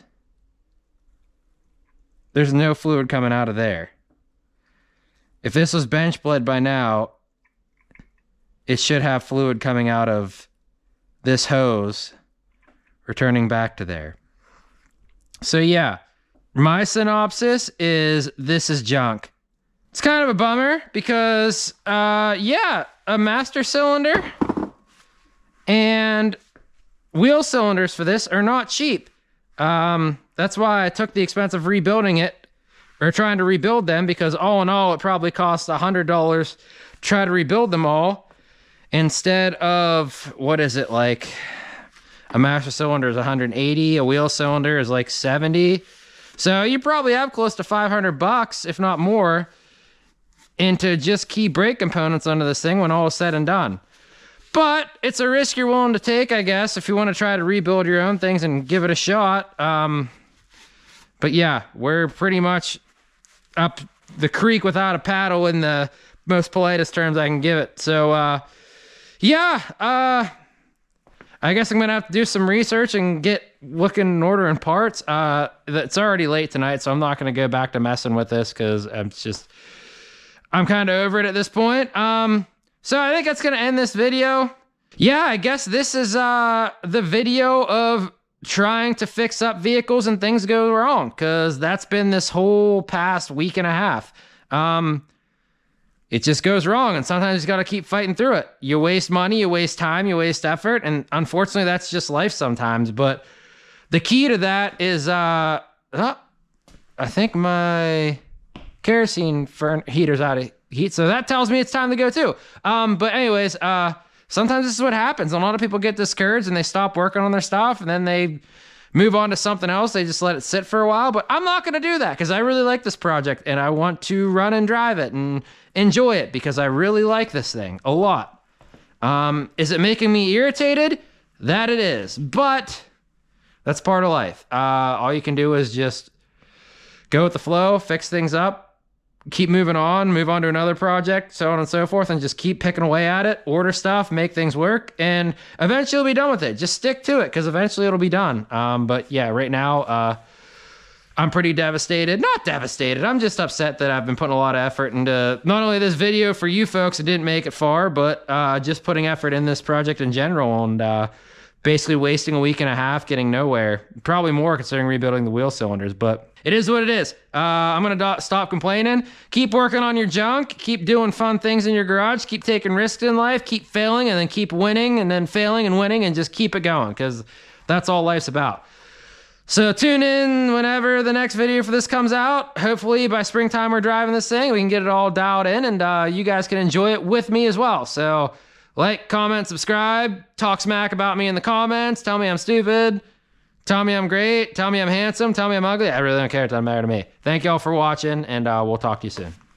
There's no fluid coming out of there. If this was bench bled by now, it should have fluid coming out of this hose, returning back to there. So yeah, my synopsis is this is junk. It's kind of a bummer because, yeah, a master cylinder and wheel cylinders for this are not cheap. That's why I took the expense of rebuilding it, or trying to rebuild them, because all in all, it probably costs $100 to try to rebuild them all, instead of, what is it, like, a master cylinder is 180, a wheel cylinder is like 70. So you probably have close to $500, if not more, into just key brake components under this thing when all is said and done. But it's a risk you're willing to take, I guess, if you want to try to rebuild your own things and give it a shot. But yeah, we're pretty much up the creek without a paddle in the most politest terms I can give it. So, yeah, I guess I'm going to have to do some research and get looking and ordering parts. It's already late tonight, so I'm not going to go back to messing with this because I'm kind of over it at this point. So I think that's going to end this video. Yeah, I guess this is the video of trying to fix up vehicles and things go wrong, because that's been this whole past week and a half. It just goes wrong, and sometimes you got to keep fighting through it. You waste money, you waste time, you waste effort, and unfortunately that's just life sometimes. But the key to that is I think my kerosene heater's out of heat, so that tells me it's time to go too. But anyways, sometimes this is what happens. A lot of people get discouraged and they stop working on their stuff, and then they move on to something else. They just let it sit for a while. But I'm not going to do that, because I really like this project and I want to run and drive it and enjoy it, because I really like this thing a lot. Is it making me irritated? That it is, but that's part of life. All you can do is just go with the flow, fix things up, keep moving on, move on to another project, so on and so forth, and just keep picking away at it, order stuff, make things work, and eventually you'll be done with it. Just stick to it, because eventually it'll be done. But yeah, right now, I'm pretty devastated. Not devastated, I'm just upset that I've been putting a lot of effort into not only this video for you folks that didn't make it far, but just putting effort in this project in general, and basically wasting a week and a half getting nowhere. Probably more considering rebuilding the wheel cylinders, but it is what it is. I'm gonna stop complaining. Keep working on your junk. Keep doing fun things in your garage. Keep taking risks in life. Keep failing and then keep winning, and then failing and winning, and just keep it going, because that's all life's about. So tune in whenever the next video for this comes out. Hopefully by springtime we're driving this thing. We can get it all dialed in, and you guys can enjoy it with me as well. So like, comment, subscribe, talk smack about me in the comments, tell me I'm stupid, tell me I'm great, tell me I'm handsome, tell me I'm ugly. I really don't care. It doesn't matter to me. Thank y'all for watching, and we'll talk to you soon.